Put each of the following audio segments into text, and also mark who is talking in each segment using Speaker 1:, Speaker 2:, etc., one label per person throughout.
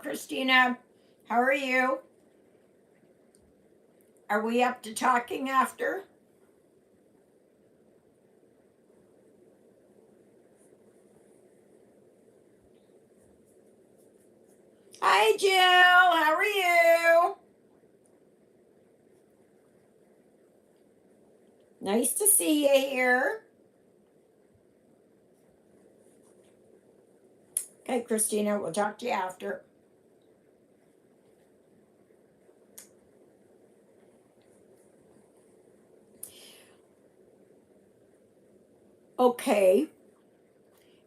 Speaker 1: Christina. How are you? Are we up to talking after? Hi, Jill. How are you? Nice to see you here. Okay, Christina, we'll talk to you after. Okay,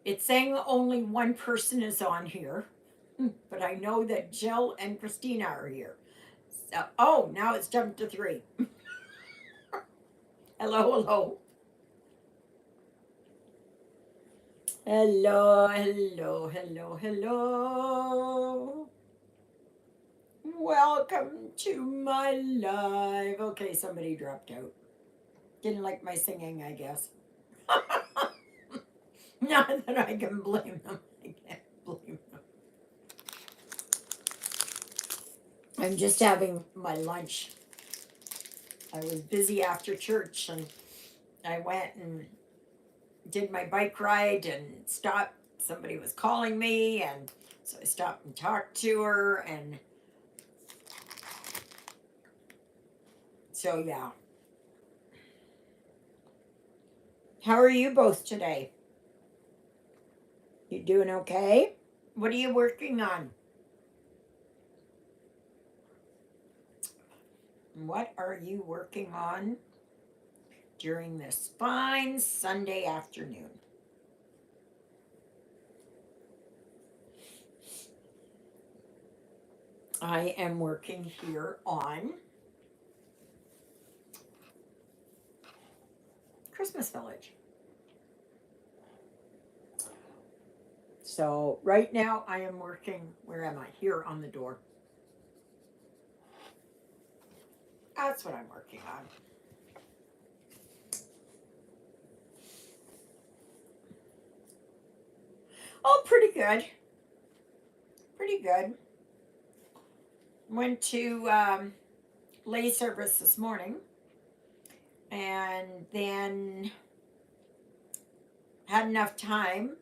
Speaker 1: it's saying only one person is on here, but I know that Jill and Christina are here. So, oh, now it's jumped to three. Hello, hello. Hello, hello, hello, hello. Welcome to my live. Okay, somebody dropped out. Didn't like my singing, I guess. Not that I can blame them. I can't blame them. I'm just having my lunch. I was busy after church and I went and did my bike ride and stopped. Somebody was calling me, and so I stopped and talked to her. And so, yeah. How are you both today? You doing okay? What are you working on? What are you working on during this fine Sunday afternoon? I am working here on Christmas Village. So right now I am working, where am I? Here on the door. That's what I'm working on. Oh, pretty good. Pretty good. Went to lay service this morning and then had enough time.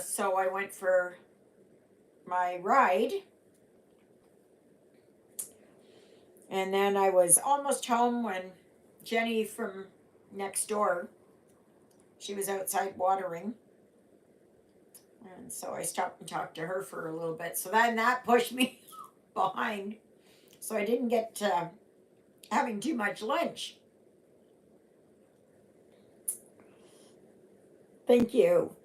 Speaker 1: So I went for my ride. And then I was almost home when Jenny from next door, she was outside watering. And so I stopped and talked to her for a little bit. So then that pushed me behind. So I didn't get to having too much lunch. Thank you.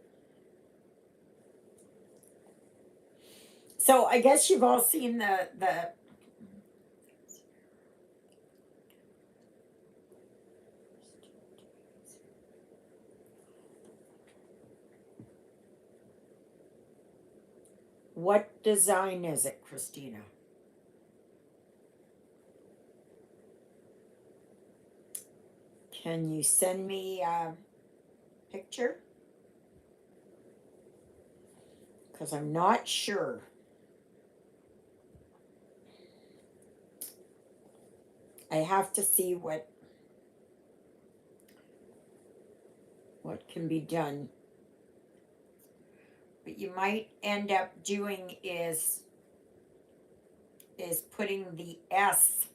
Speaker 1: So I guess you've all seen the what design is it, Christina? Can you send me a picture? Because I'm not sure. I have to see what can be done. What you might end up doing is putting the S.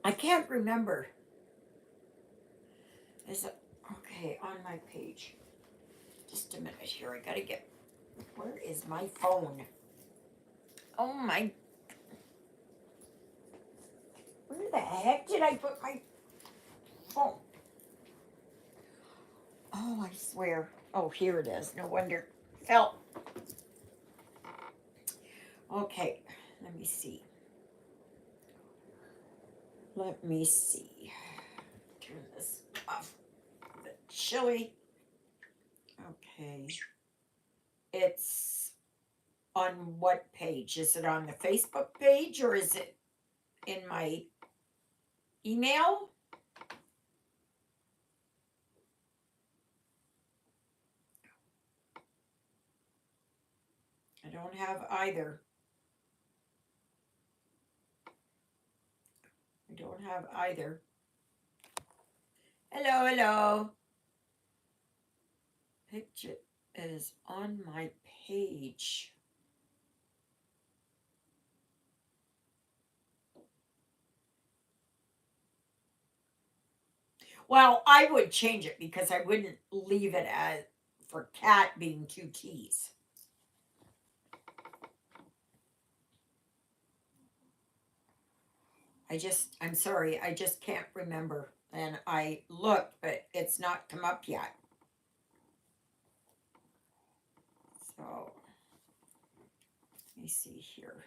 Speaker 1: I can't remember. Is it okay on my page? Just a minute here. I gotta get. Where is my phone? Oh my. Where the heck did I put my phone? Oh, I swear. Oh, here it is. No wonder. Fell. Okay, let me see. Let me see. Turn this off. The chili. Okay. It's on what page? Is it on the Facebook page or is it in my email? don't have either. I don't have either. Hello, hello. Picture is on my page. Well, I would change it because I wouldn't leave it as for cat being 2 T's. I'm sorry, I just can't remember. And I looked, but it's not come up yet. So, let me see here.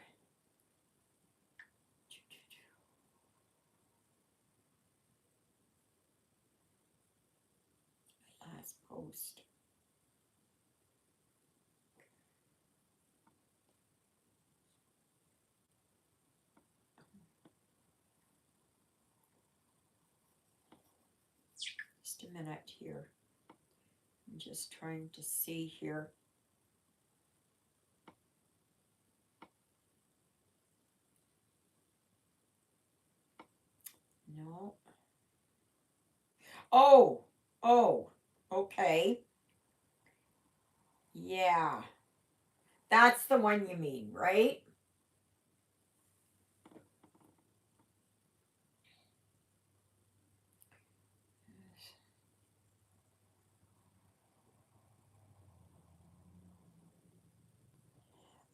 Speaker 1: Last post. Just a minute here. I'm just trying to see here. No. Oh, okay. Yeah. That's the one you mean, right?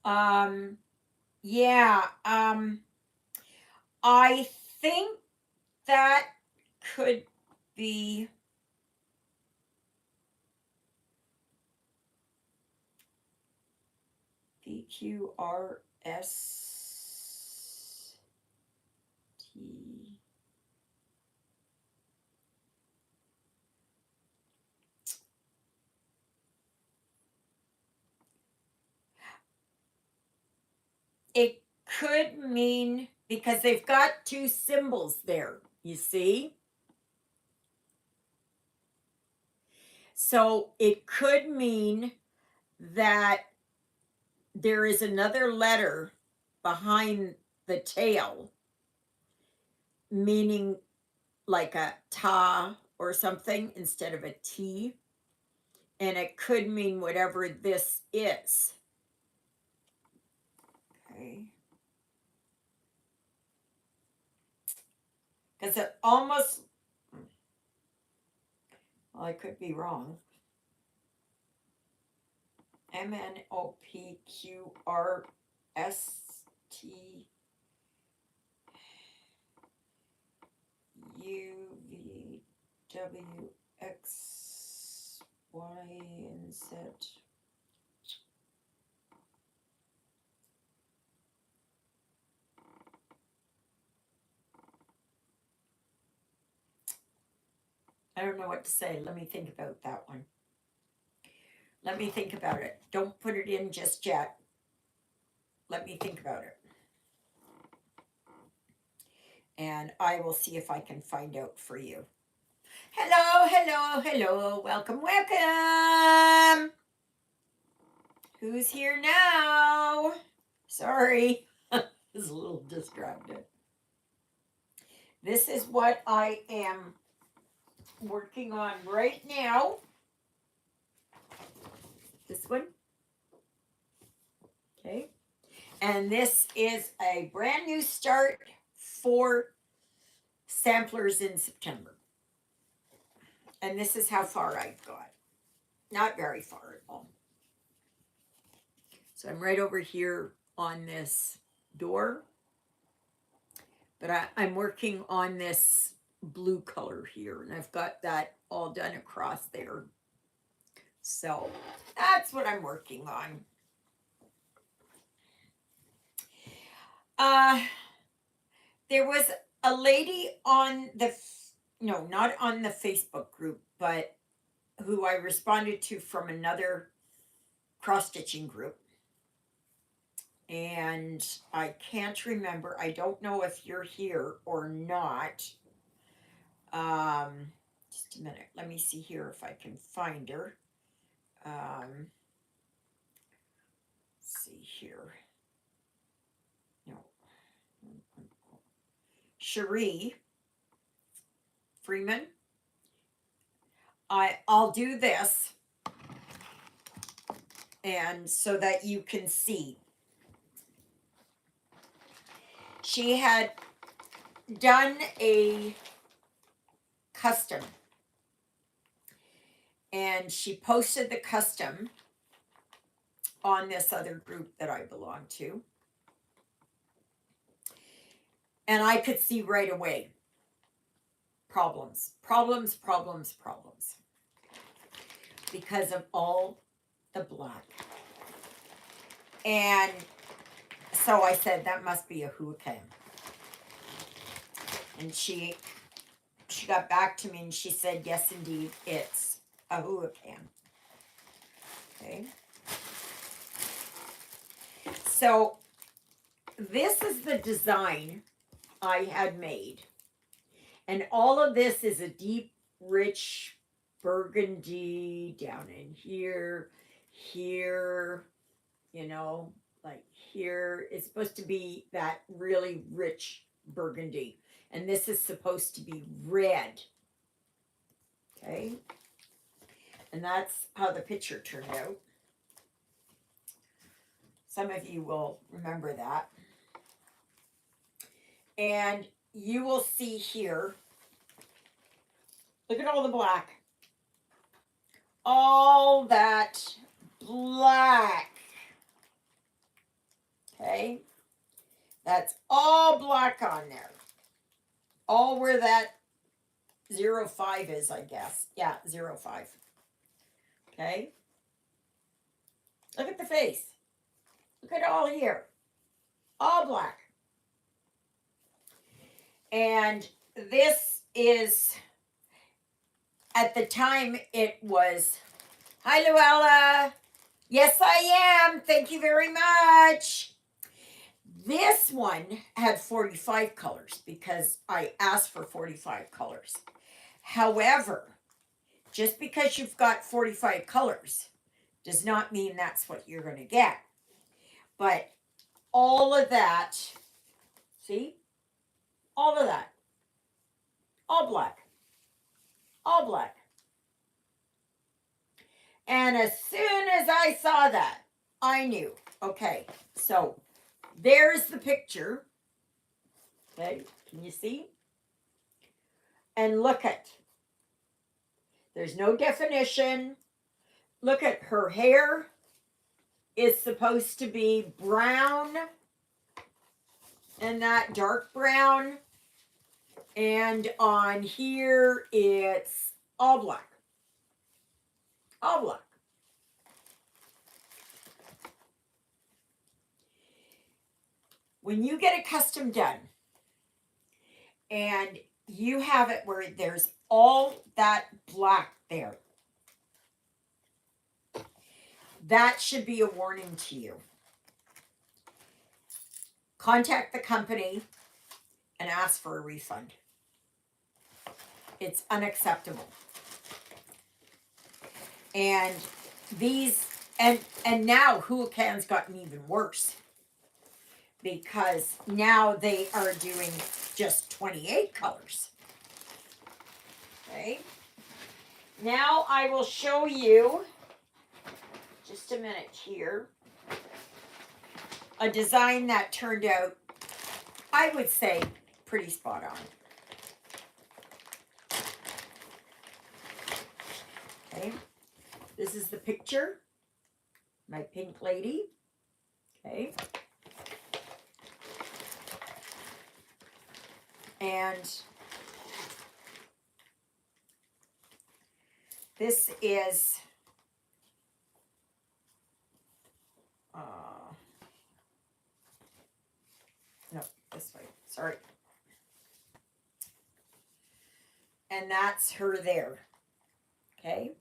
Speaker 1: Um, yeah. I think that could be PQRST. It could mean because they've got two symbols there, you see? So it could mean that there is another letter behind the tail, meaning like a ta or something instead of a T. And it could mean whatever this is. Okay. Because it almost, well, I could be wrong. MNOPQRSTUVWXYZ. I don't know what to say. Let me think about that one. Let me think about it. Don't put it in just yet. Let me think about it. And I will see if I can find out for you. Hello, hello, hello. Welcome, welcome. Who's here now? Sorry. I was a little distracted. This is what I am working on right now. This one. Okay. And this is a brand new start for samplers in September. And this is how far I've got. Not very far at all. So I'm right over here on this door. But I'm working on this blue color here. And I've got that all done across there. So that's what I'm working on. There was a lady on the, no, not on the Facebook group, but who I responded to from another cross stitching group. And I can't remember. I don't know if you're here or not. Just a minute. Let me see here if I can find her. see here. No. Cherie Freeman. I'll do this, and so that you can see. She had done a custom, and she posted the custom on this other group that I belong to. And I could see right away problems, because of all the black. And so I said, that must be a hurricane. And she got back to me and she said, yes, indeed, it's a hurricane. Okay. So this is the design I had made. And all of this is a deep, rich burgundy down in here, you know, like here. It's supposed to be that really rich burgundy. And this is supposed to be red. Okay. And that's how the picture turned out. Some of you will remember that. And you will see here, look at all the black. All that black. Okay. That's all black on there. All where that 05 is, I guess. Yeah, 05. Okay. Look at the face. Look at all here. All black. And this is, at the time, it was, hi, Luella. Yes, I am. Thank you very much. This one had 45 colors because I asked for 45 colors. However, just because you've got 45 colors does not mean that's what you're going to get. But all of that, see? All of that. All black. All black. And as soon as I saw that, I knew. Okay, so there's the picture. Okay, can you see? And look at, there's no definition. Look at her hair is supposed to be brown and that dark brown. And on here, it's all black. All black. When you get a custom done and you have it where there's all that black there, that should be a warning to you. Contact the company and ask for a refund. It's unacceptable. And these, and now Huracan's gotten even worse, because now they are doing just 28 colors. Okay. Now I will show you, just a minute here, a design that turned out, I would say, pretty spot on. Okay. This is the picture. My pink lady. Okay. And this is no, this way. Sorry. And that's her there. Okay.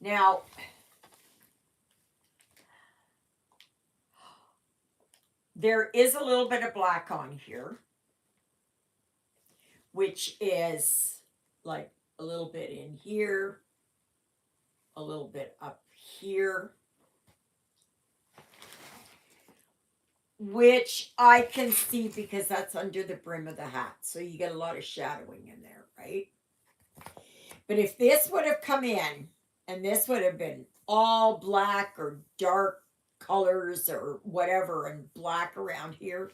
Speaker 1: Now, there is a little bit of black on here, which is like a little bit in here, a little bit up here. which I can see because that's under the brim of the hat. So you get a lot of shadowing in there, right? But if this would have come in and this would have been all black or dark colors or whatever and black around here,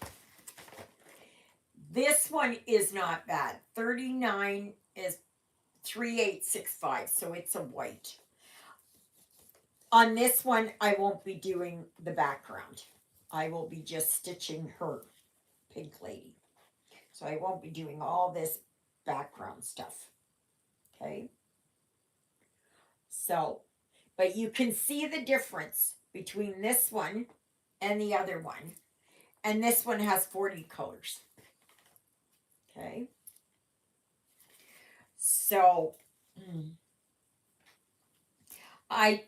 Speaker 1: this one is not bad. 39 is 3865, so it's a white. On this one, I won't be doing the background. I will be just stitching her, Pink Lady. So I won't be doing all this background stuff. Okay? So, but you can see the difference between this one and the other one. And this one has 40 colors. Okay? So, I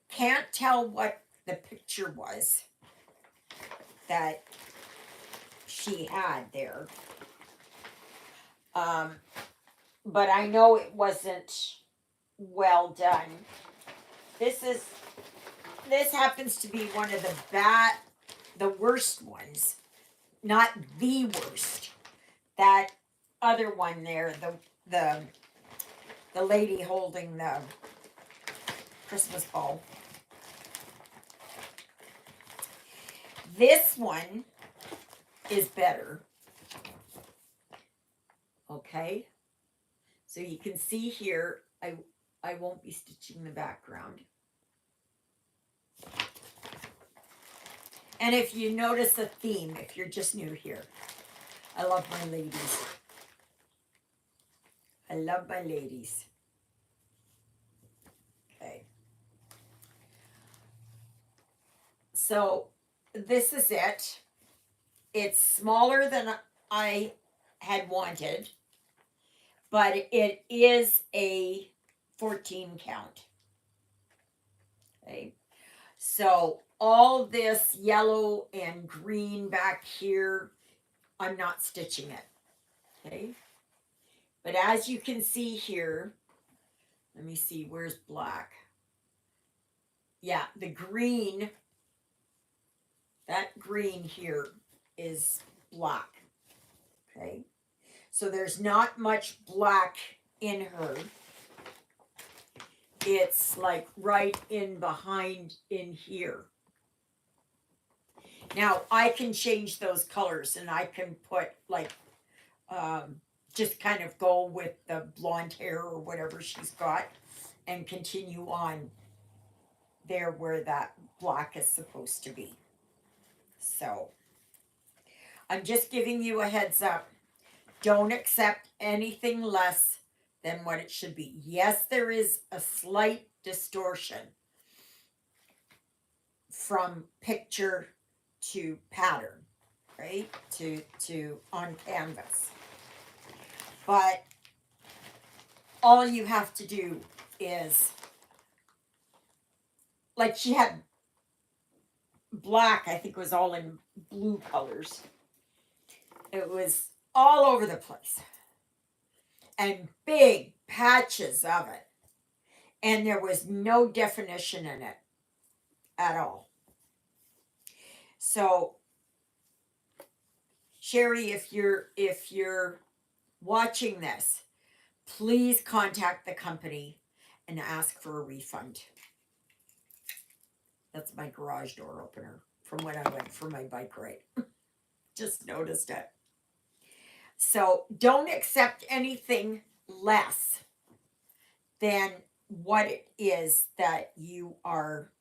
Speaker 1: can't tell what the picture was that she had there. But I know it wasn't well done. This happens to be one of the worst ones. Not the worst. That other one there, the lady holding the Christmas ball. This one is better. Okay? So you can see here, I won't be stitching the background. And if you notice a theme, if you're just new here, I love my ladies. I love my ladies. Okay. So this is it. It's smaller than I had wanted, but it is a 14 count. Okay. So all this yellow and green back here, I'm not stitching it. Okay. But as you can see here, let me see, where's black? Yeah, the green, that green here is black. Okay. So there's not much black in her. It's like right in behind in here. Now I can change those colors and I can put like, just kind of go with the blonde hair or whatever she's got and continue on there where that black is supposed to be. So I'm just giving you a heads up. Don't accept anything less than what it should be. Yes, there is a slight distortion from picture to pattern, right? To on canvas. But all you have to do is, like she had black, I think it was all in blue colors. It was all over the place. And big patches of it. And there was no definition in it at all. So, Sherry, if you're watching this, please contact the company and ask for a refund. That's my garage door opener from when I went for my bike ride. Just noticed it. So don't accept anything less than what it is that you are,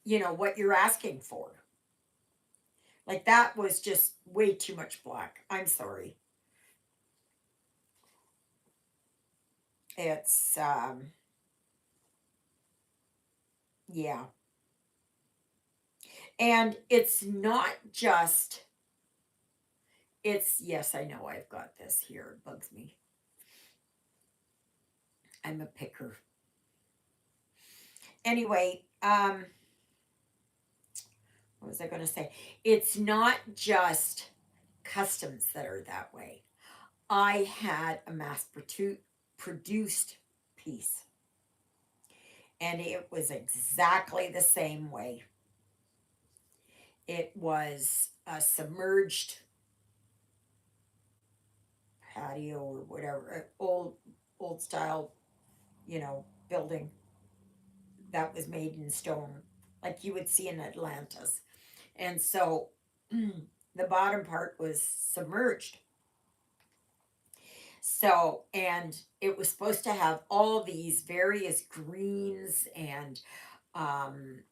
Speaker 1: what you're asking for. Like that was just way too much black. I'm sorry. It's, yeah. And it's not just, yes, I know I've got this here. It bugs me. I'm a picker. Anyway, what was I going to say? It's not just customs that are that way. I had a mass produced piece. And it was exactly the same way. It was a submerged patio or whatever, old style, building that was made in stone, like you would see in Atlantis. And so the bottom part was submerged. So, and it was supposed to have all these various greens and, um,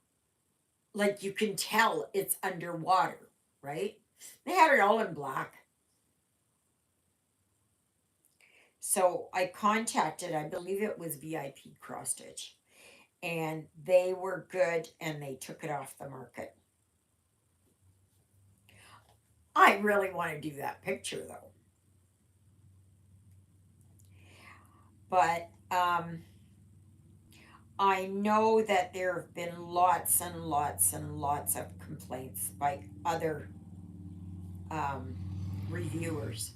Speaker 1: like you can tell it's underwater, right? They had it all in black. So I contacted, I believe it was VIP Cross Stitch, and they were good and they took it off the market. I really want to do that picture though. But I know that there have been lots and lots and lots of complaints by other um, reviewers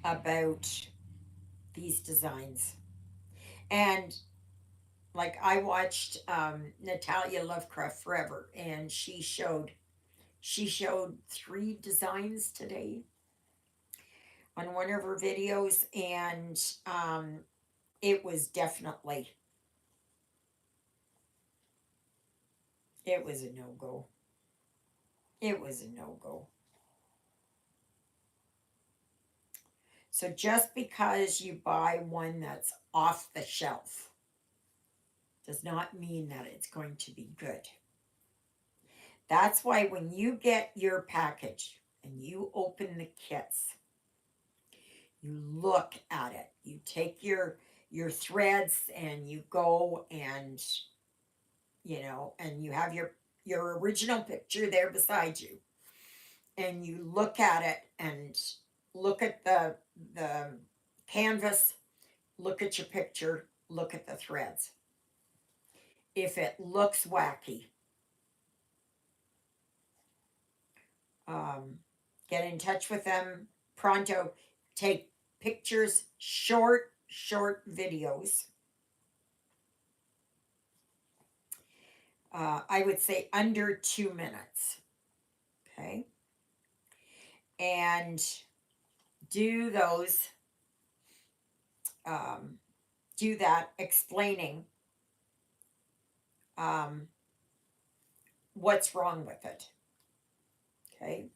Speaker 1: about these designs. And like I watched Natalia Lovecraft Forever, and she showed 3 designs today on one of her videos, and it was definitely it was a no go. It was a no go. So just because you buy one that's off the shelf does not mean that it's going to be good. That's why when you get your package and you open the kits, you look at it. You take your threads and you go and and you have your original picture there beside you, and you look at it and look at the canvas, look at your picture, look at the threads. If it looks wacky, um, get in touch with them pronto. Take pictures, short videos. I would say under 2 minutes. Okay, and do those. Um, do that explaining um, what's wrong with it. Okay.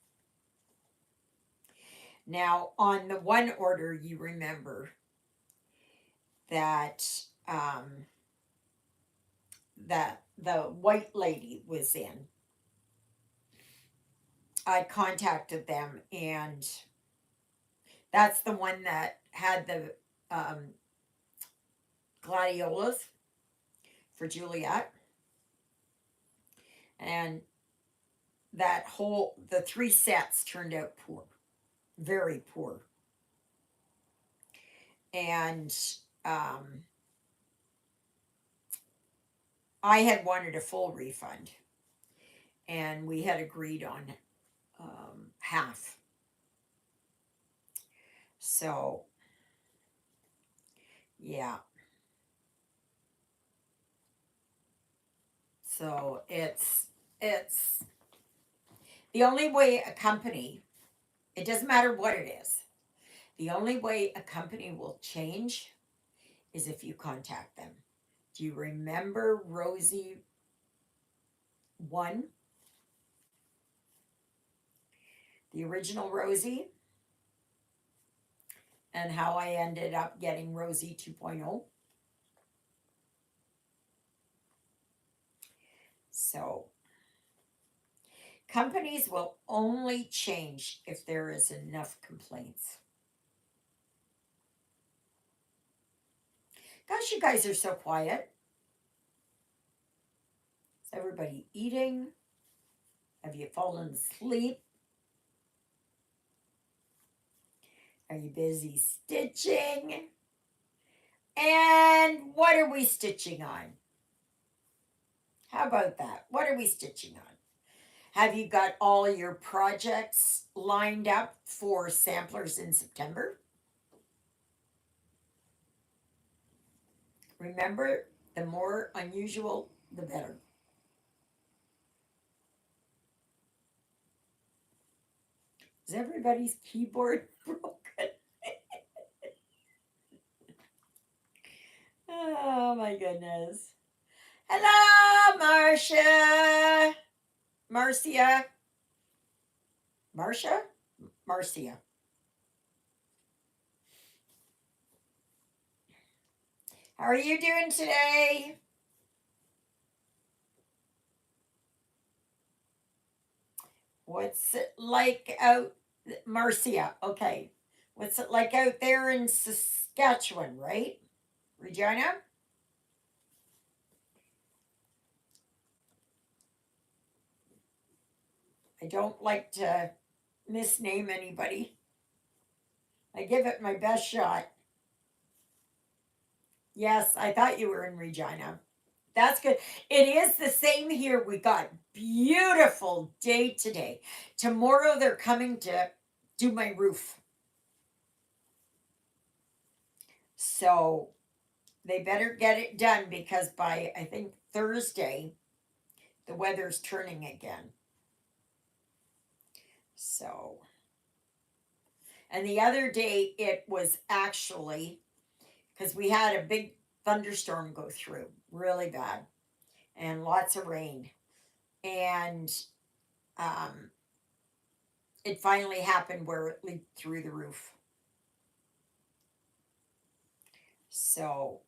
Speaker 1: Now, on the one order, you remember that that the white lady was in. I contacted them, and that's the one that had the gladiolas for Juliet, and the 3 sets turned out poor, very poor, and um, I had wanted a full refund, and we had agreed on half. So yeah, so it's the only way a company. It doesn't matter what it is. The only way a company will change is if you contact them. Do you remember Rosie 1? The original Rosie? And how I ended up getting Rosie 2.0? So, companies will only change if there is enough complaints. Gosh, you guys are so quiet. Is everybody eating? Have you fallen asleep? Are you busy stitching? And what are we stitching on? How about that? What are we stitching on? Have you got all your projects lined up for samplers in September? Remember, the more unusual, the better. Is everybody's keyboard broken? Oh my goodness. Hello, Marcia. Marcia. Marcia? Marcia. How are you doing today? What's it like out, Marcia? Okay. What's it like out there in Saskatchewan, right? Regina? I don't like to misname anybody. I give it my best shot. Yes, I thought you were in Regina. That's good. It is the same here. We got beautiful day today. Tomorrow they're coming to do my roof. So they better get it done because by I think Thursday the weather's turning again. So and the other day it was actually because we had a big thunderstorm go through, really bad, and lots of rain. And um, it finally happened where it leaked through the roof. So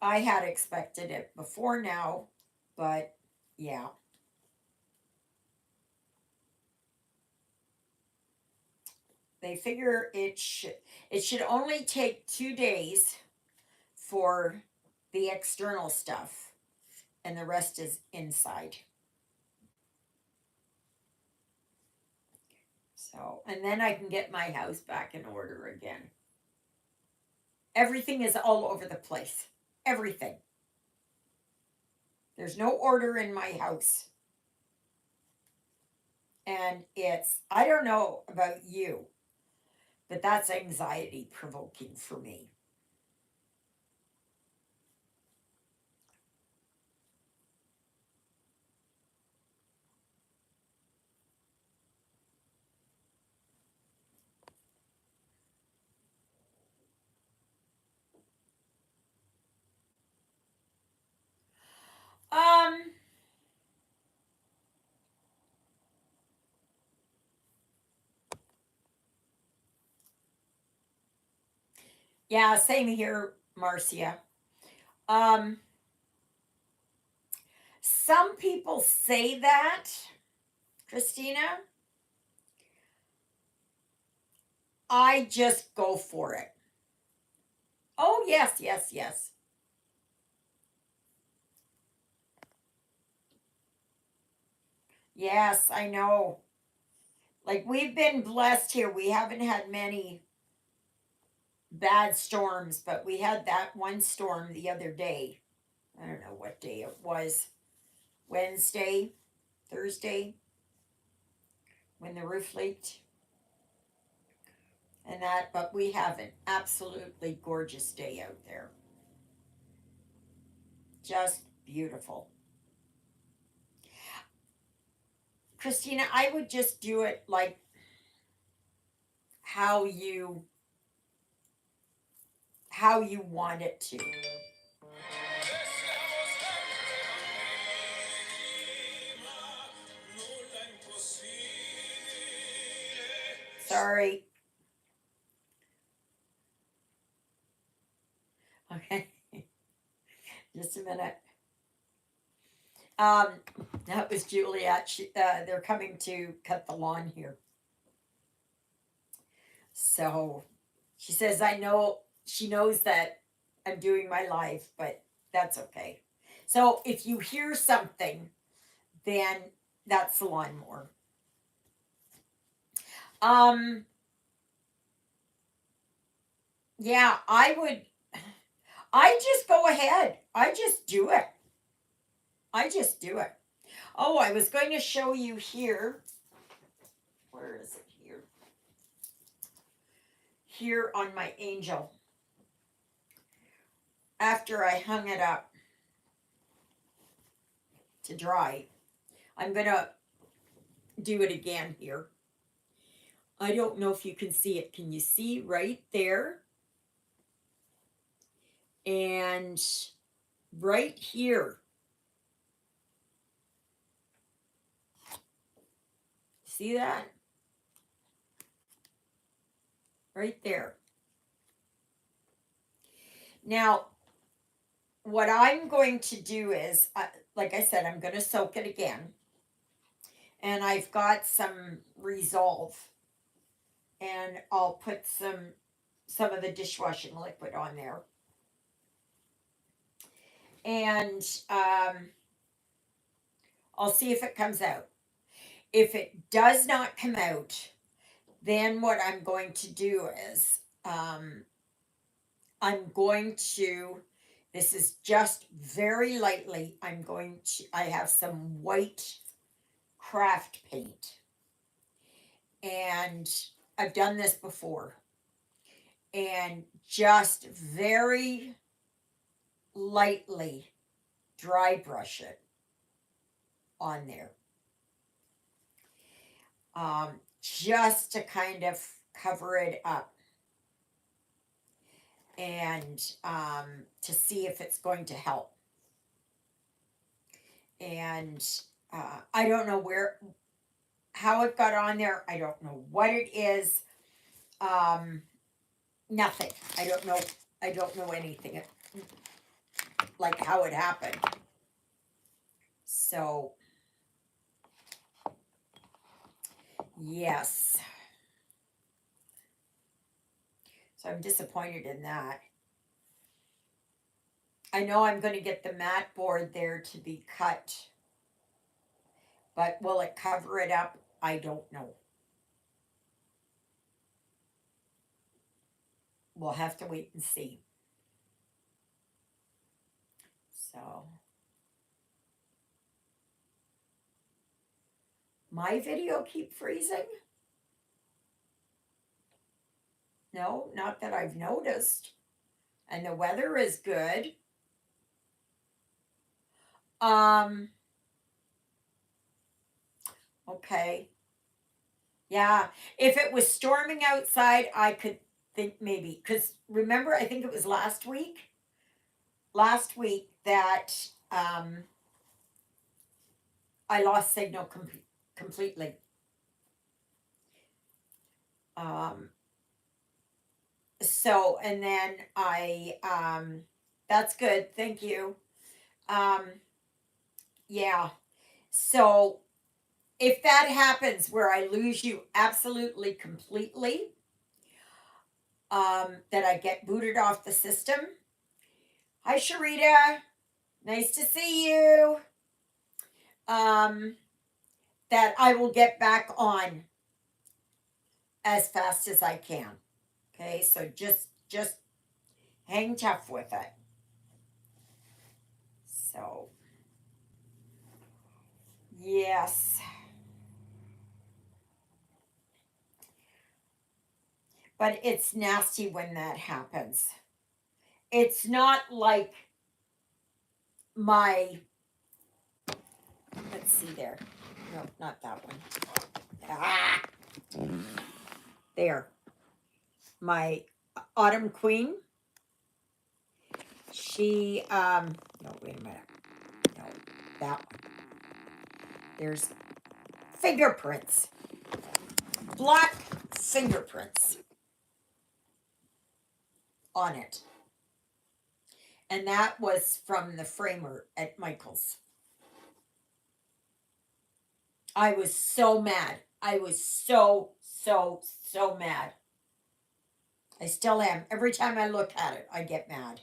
Speaker 1: I had expected it before now, but yeah. They figure it should only take 2 days for the external stuff and the rest is inside. So, and then I can get my house back in order again. Everything is all over the place. Everything. There's no order in my house. And I don't know about you, but that's anxiety provoking for me. Um, yeah, same here, Marcia. Um, some people say that, Christina. I just go for it. Oh, yes, yes, yes. Yes, I know. Like we've been blessed here. We haven't had many bad storms, but we had that one storm the other day. I don't know what day it was. Wednesday, Thursday, when the roof leaked and that, but we have an absolutely gorgeous day out there. Just beautiful. Christina, I would just do it like how you how you want it to. Sorry. Okay. Just a minute. Um, that was Juliet. They're coming to cut the lawn here. So she says, I know, she knows that I'm doing my live, but that's okay. So if you hear something, then that's the lawnmower. Um, yeah, I just go ahead. I just do it. I just do it. Oh, I was going to show you here. Where is it here? Here on my angel. After I hung it up to dry, I'm gonna do it again here. I don't know if you can see it. Can you see right there? And right here. See that? Right there. Now, what I'm going to do is, like I said, I'm going to soak it again. And I've got some Resolve. And I'll put some of the dishwashing liquid on there. And I'll see if it comes out. If it does not come out, then what I'm going to do is I'm going to, this is just very lightly, I have some white craft paint. And I've done this before. And just very lightly dry brush it on there. Just to kind of cover it up and to see if it's going to help. And I don't know how it got on there. I don't know what it is. Nothing. I don't know anything like how it happened. So yes. So I'm disappointed in that. I know I'm going to get the mat board there to be cut. But will it cover it up? I don't know. We'll have to wait and see. So, my video keep freezing? No, not that I've noticed. And the weather is good. Okay. Yeah, if it was storming outside, I could think maybe, because remember, I think it was last week that I lost signal completely. So, and then that's good, thank you. Yeah, so if that happens where I lose you absolutely completely, that I get booted off the system. Hi, Sharita. Nice to see you. That I will get back on as fast as I can. Okay, so just hang tough with it. So yes. But it's nasty when that happens. It's not like my, let's see there. No, not that one. Ah, there. My Autumn Queen. She, no, wait a minute. No, that one. There's fingerprints. Black fingerprints on it. And that was from the framer at Michael's. I was so mad. I was so mad. I still am. Every time I look at it, I get mad.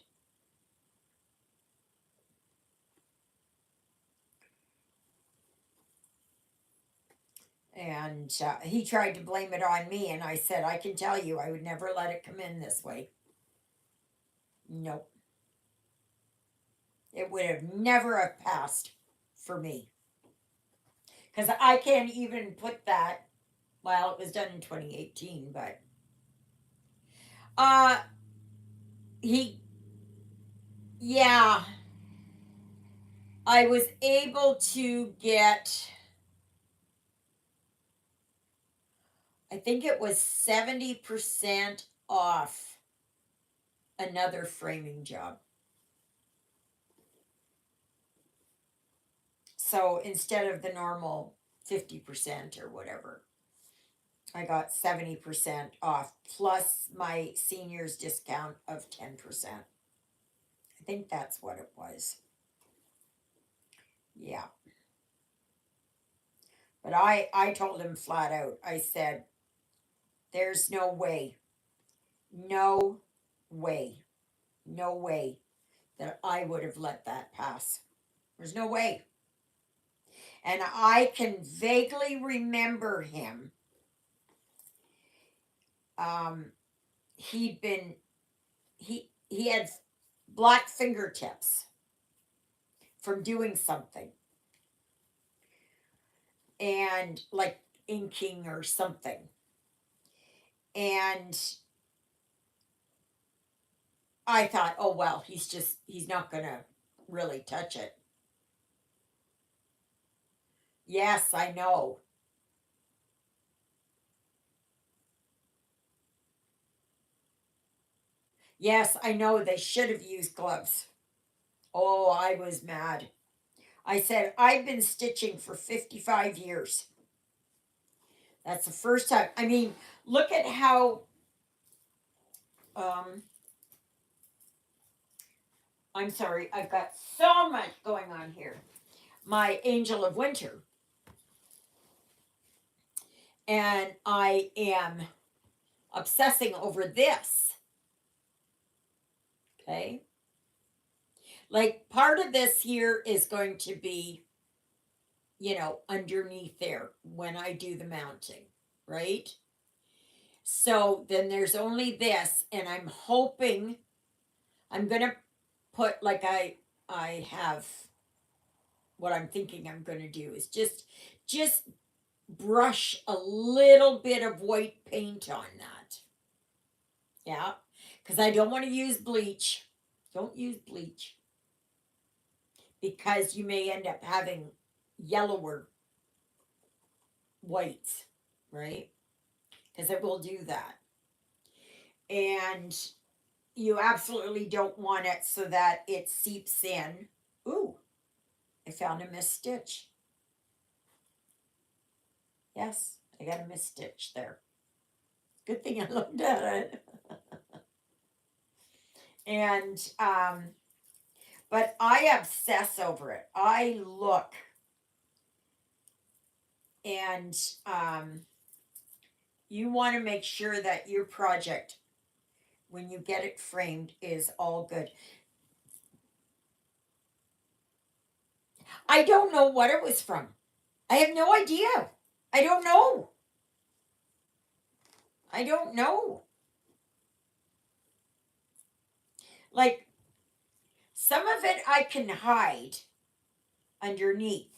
Speaker 1: And he tried to blame it on me, and I said, I can tell you, I would never let it come in this way. Nope. It would have never have passed for me. Because I can't even put that, well, it was done in 2018, but yeah, I was able to get I think it was 70% off another framing job. So instead of the normal 50% or whatever, I got 70% off plus my senior's discount of 10%. I think that's what it was. Yeah. But I told him flat out, I said, there's no way, no way, no way that I would have let that pass. There's no way. And I can vaguely remember him. Um, he'd been he had black fingertips from doing something, and like inking or something. And I thought, oh well, he's not gonna really touch it. Yes, I know. Yes, I know they should have used gloves. Oh, I was mad. I said, I've been stitching for 55 years. That's the first time. I mean, look at how um I'm sorry, I've got so much going on here. My Angel of Winter. And I am obsessing over this. Okay. Like part of this here is going to be, underneath there when I do the mounting, right? So then there's only this, and I'm hoping I'm gonna put like I have what I'm thinking I'm gonna do is just brush a little bit of white paint on that. Yeah. Because I don't want to use bleach. Don't use bleach. Because you may end up having yellower whites, right? Because it will do that. And you absolutely don't want it so that it seeps in. Ooh, I found a missed stitch. Yes, I got a missed stitch there. Good thing I looked at it. And but I obsess over it. I look and you want to make sure that your project, when you get it framed, is all good. I don't know what it was from. I have no idea. I don't know. I don't know. Like some of it I can hide underneath.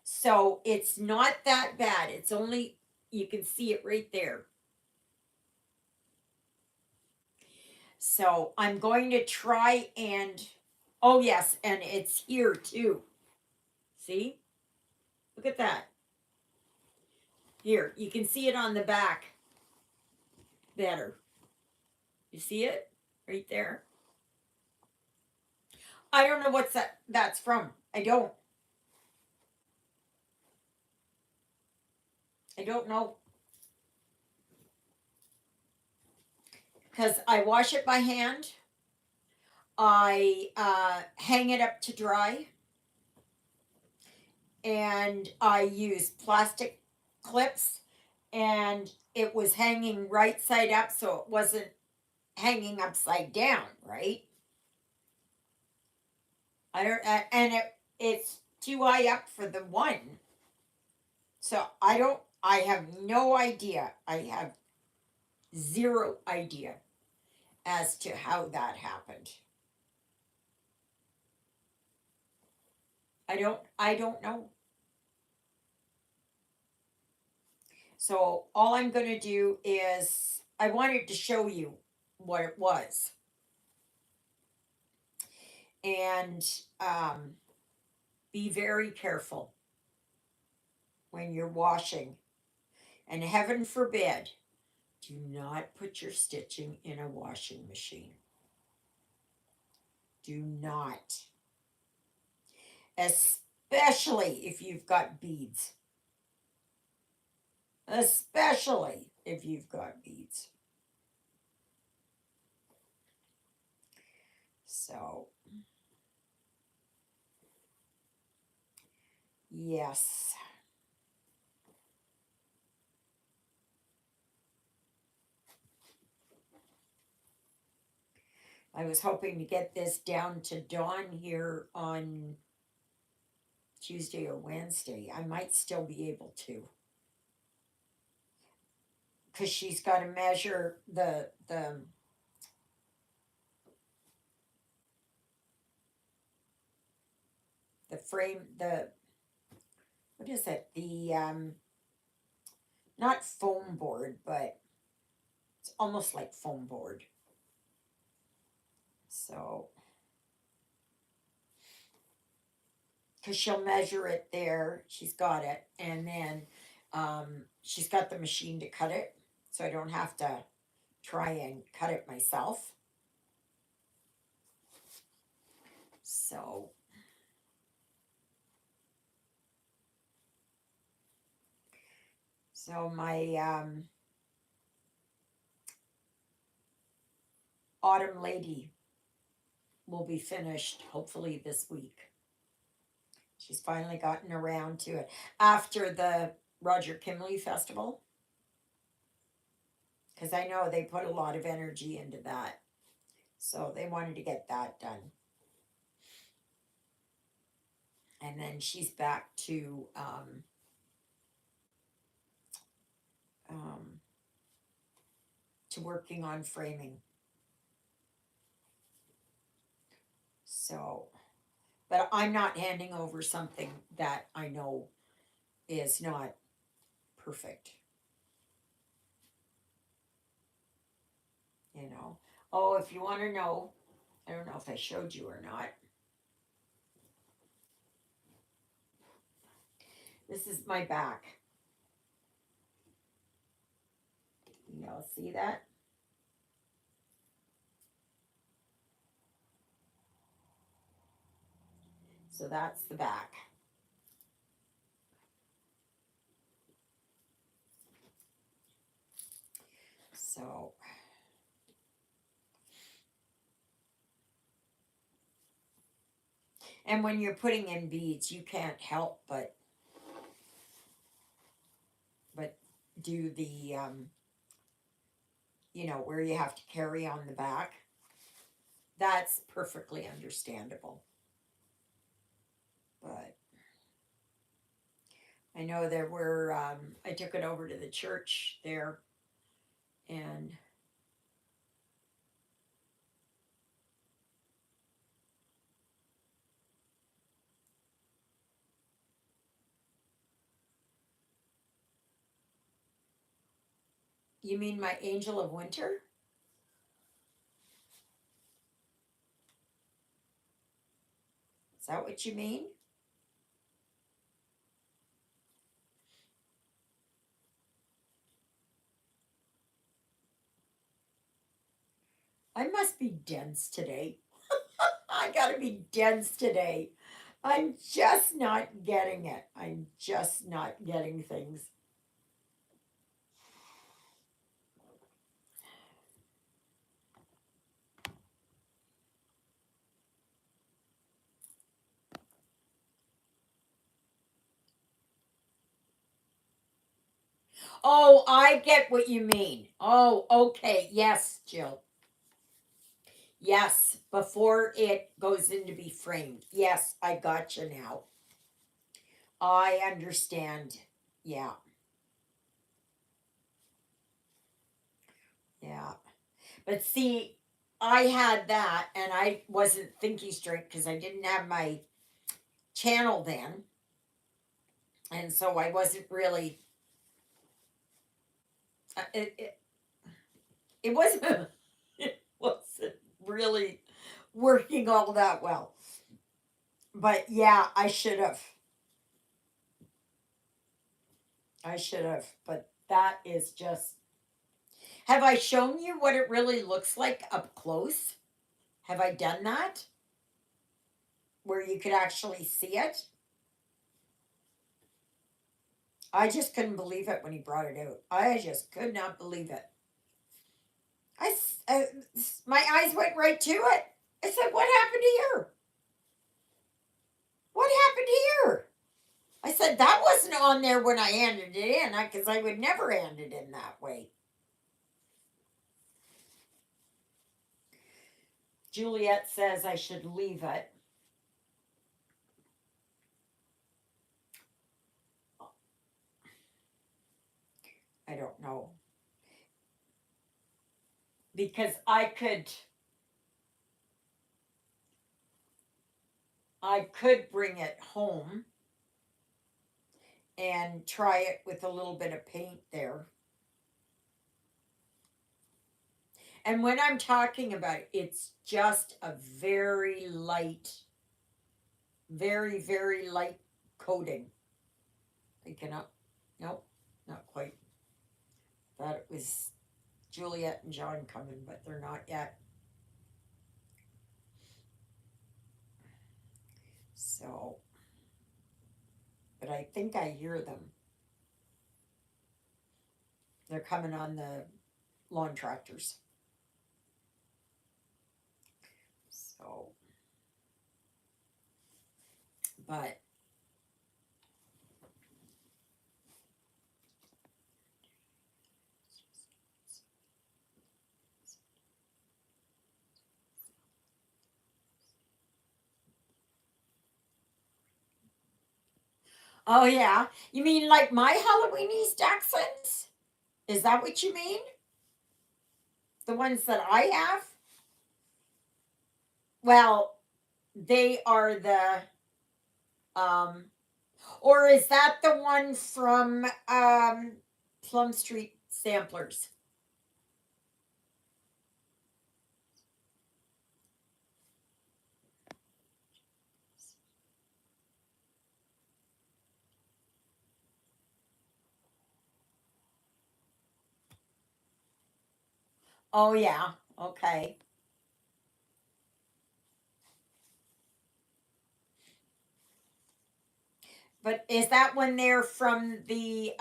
Speaker 1: So it's not that bad. It's only, you can see it right there. So I'm going to try and, oh yes, and it's here too. See? Look at that. Here, you can see it on the back better. You see it? Right there. I don't know what's that's from. I don't. I don't know. Because I wash it by hand. I hang it up to dry. And I use plastic clips. And it was hanging right side up, so it wasn't hanging upside down, right? I don't, and it's too high up for the one. So I have no idea. I have zero idea as to how that happened. I don't know. So all I'm going to do is I wanted to show you what it was. And be very careful when you're washing And heaven forbid, do not put your stitching in a washing machine. Do not. Especially if you've got beads. Especially if you've got beads. So, yes. I was hoping to get this down to Dawn here on Tuesday or Wednesday. I might still be able to. Because she's got to measure the frame, the, what is it? The, not foam board, but it's almost like foam board. So, because she'll measure it there, she's got it, and then she's got the machine to cut it, so I don't have to try and cut it myself. So, my Autumn Lady will be finished hopefully this week. She's finally gotten around to it after the Roger Kimley Festival, because I know they put a lot of energy into that. So they wanted to get that done. And then she's back um, to working on framing. So, but I'm not handing over something that I know is not perfect. You know. Oh, if you want to know, I don't know if I showed you or not. This is my back. You all see that? So that's the back. So, and when you're putting in beads, you can't help but do the where you have to carry on the back. That's perfectly understandable. But I know there were I took it over to the church there, and you mean my angel of winter? Is that what you mean? I must be dense today. I gotta be dense today. I'm just not getting it. I'm just not getting things. Oh, I get what you mean. Oh, okay. Yes, Jill. Yes, before it goes in to be framed. Yes, I got you now. I understand. Yeah, yeah. But see, I had that and I wasn't thinking straight because I didn't have my channel then. And so I wasn't really, it it wasn't, it wasn't really working all that well. But yeah, I should have. I should have. But That is just. Have I shown you what it really looks like up close? Have I done that? Where you could actually see it? I just couldn't believe it when he brought it out. I just could not believe it. I, my eyes went right to it. I said, "What happened here? What happened here?" I said, "That wasn't on there when I handed it in, because I would never hand it in that way." Juliet says I should leave it. I don't know. Because I could bring it home and try it with a little bit of paint there. And when I'm talking about it, it's just a very light, very, very light coating. Picking up. Nope, not quite. Thought it was Juliet and John coming, but they're not yet. So, but I think I hear them. They're coming on the lawn tractors. So, but oh yeah, you mean like my Halloween East accents? Is that what you mean? The ones that I have? Well, they are the um or is that the one from Plum Street Samplers? Oh yeah. Okay. But is that when they're from the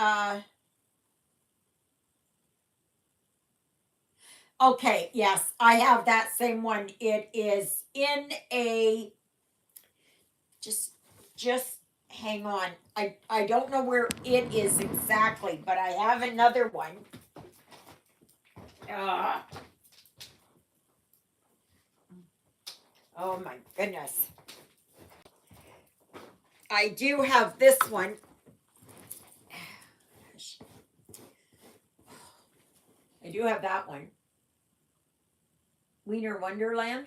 Speaker 1: okay, yes, I have that same one. It is in a just just hang on. I don't know where it is exactly, but I have another one. Uh, oh my goodness. I do have this one. I do have that one. Wiener Wonderland.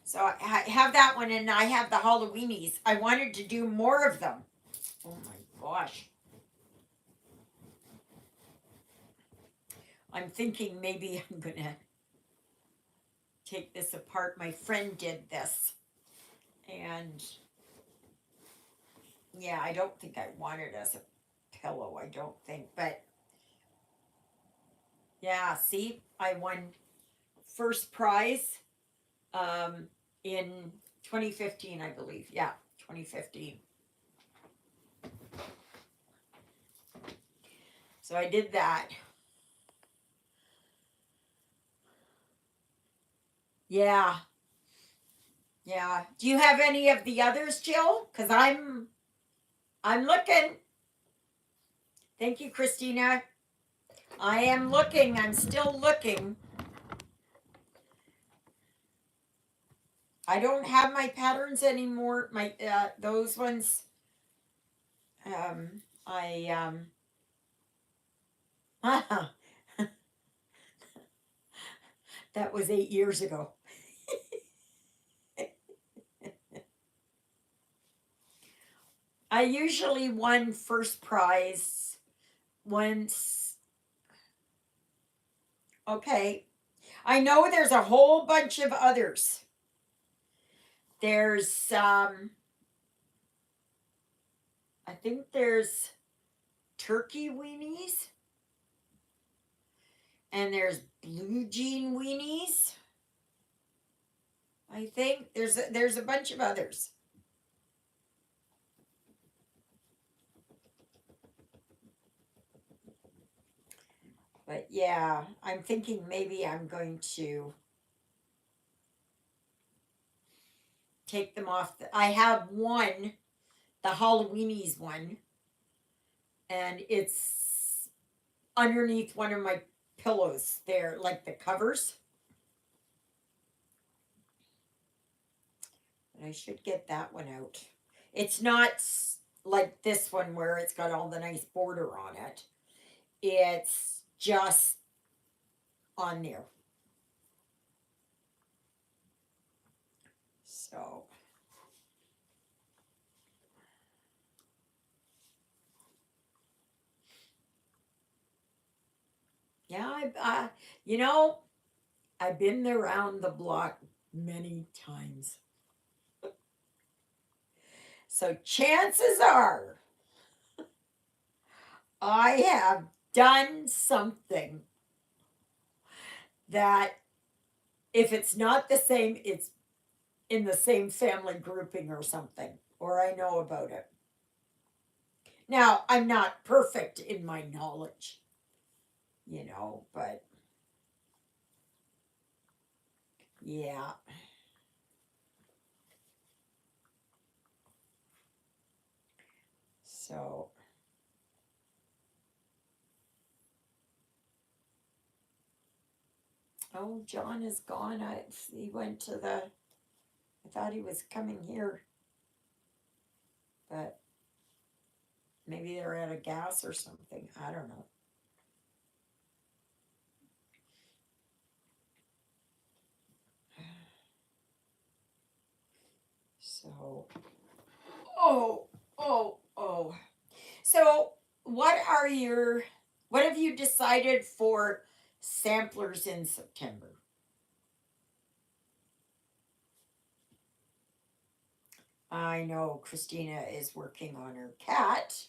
Speaker 1: So I have that one, and I have the Halloweenies. I wanted to do more of them. Oh my gosh. I'm thinking maybe I'm gonna take this apart. My friend did this. And yeah, I don't think I want it as a pillow. I don't think. But yeah, see, I won first prize um, in 2015, I believe. Yeah, 2015. So I did that. Yeah. Yeah. Do you have any of the others, Jill? Because I'm looking. Thank you, Christina. I am looking. I'm still looking. I don't have my patterns anymore. My those ones. I that was 8 years ago. I usually won first prize once. Okay. I know there's a whole bunch of others. There's I think there's turkey weenies. And there's blue jean weenies. I think there's a bunch of others. But yeah, I'm thinking maybe I'm going to take them off. I have one, the Halloweenies one, and it's underneath one of my pillows there, like the covers. But I should get that one out. It's not like this one where it's got all the nice border on it. It's just on there. So, yeah, you know, I've been around the block many times. So chances are I have done something that if it's not the same, it's in the same family grouping or something, or I know about it. Now, I'm not perfect in my knowledge, but yeah. So, oh, John is gone. He went to I thought he was coming here, but maybe they're out of gas or something. I don't know. So, oh, oh. So, what have you decided for samplers in September? I know Christina is working on her cat.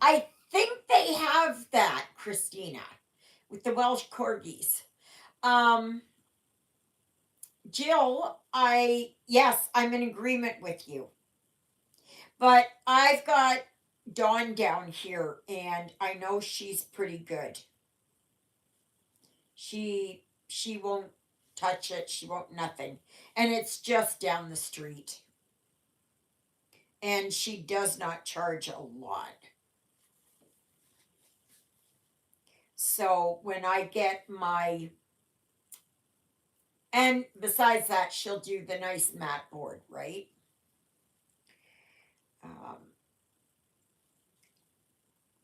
Speaker 1: I think they have that, Christina, with the Welsh corgis. Um, Jill, yes, I'm in agreement with you. But I've got Dawn down here, and I know she's pretty good. She won't touch it. She won't nothing, and it's just down the street. And she does not charge a lot. So when I get and besides that, she'll do the nice mat board, right? Um,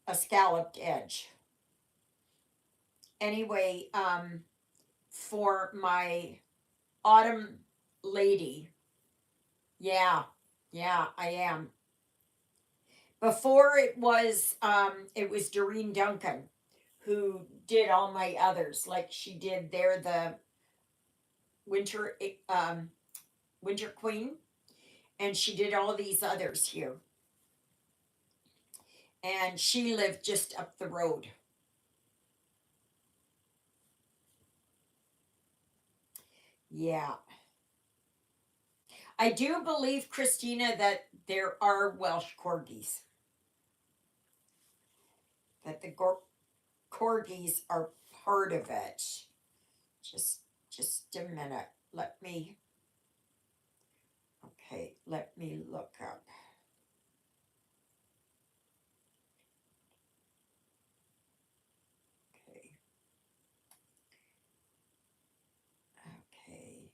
Speaker 1: a scalloped edge. Anyway, for my autumn lady, yeah, yeah, I am. Before it was Doreen Duncan who did all my others. Like she did there the winter um winter queen, and she did all these others here. And she lived just up the road. Yeah. I do believe, Christina, that there are Welsh corgis. That the corgis are part of it. Just just a minute. Let me look up. Okay. Okay.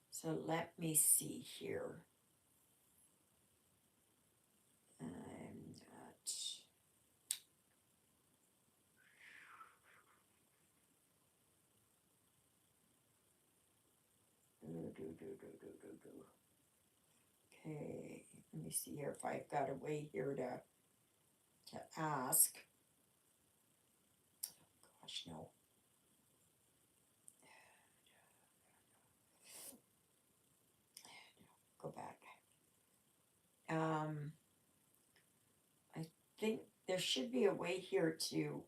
Speaker 1: So let me see here. I'm not. Okay, let me see here if I've got a way here to to ask. Gosh, no. Go back. I think there should be a way here to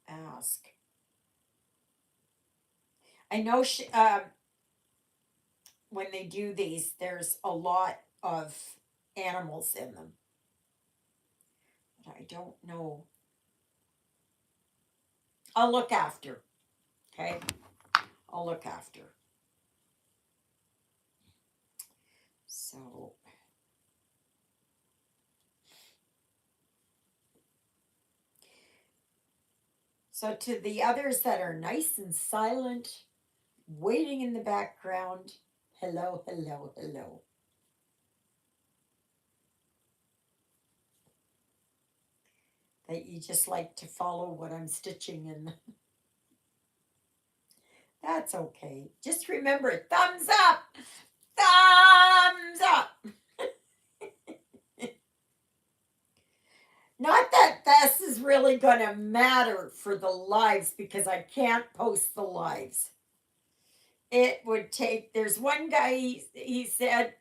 Speaker 1: ask. I know when they do these, there's a lot of animals in them, but I don't know. I'll look after. Okay, I'll look after. So. So, to the others that are nice and silent, waiting in the background, hello, hello, hello. That you just like to follow what I'm stitching in. That's okay. Just remember, thumbs up! Thumbs up! Not that this is really going to matter for the lives because I can't post the lives. It would take, there's one guy, he said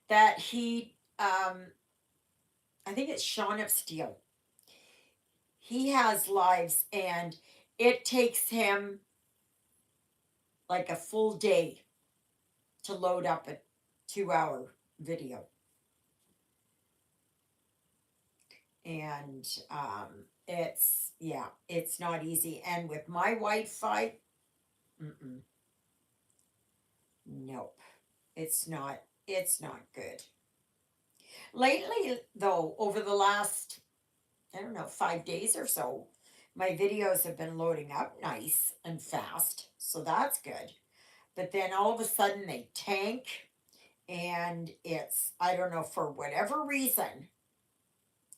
Speaker 1: that I think it's Sean of Steel. He has lives and it takes him like a full day to load up a 2-hour video. And it's not easy. And with my Wi-Fi, nope, it's not good. Lately, though, over the last, I don't know, 5 days or so, my videos have been loading up nice and fast, so that's good. But then all of a sudden they tank, and it's, I don't know, for whatever reason,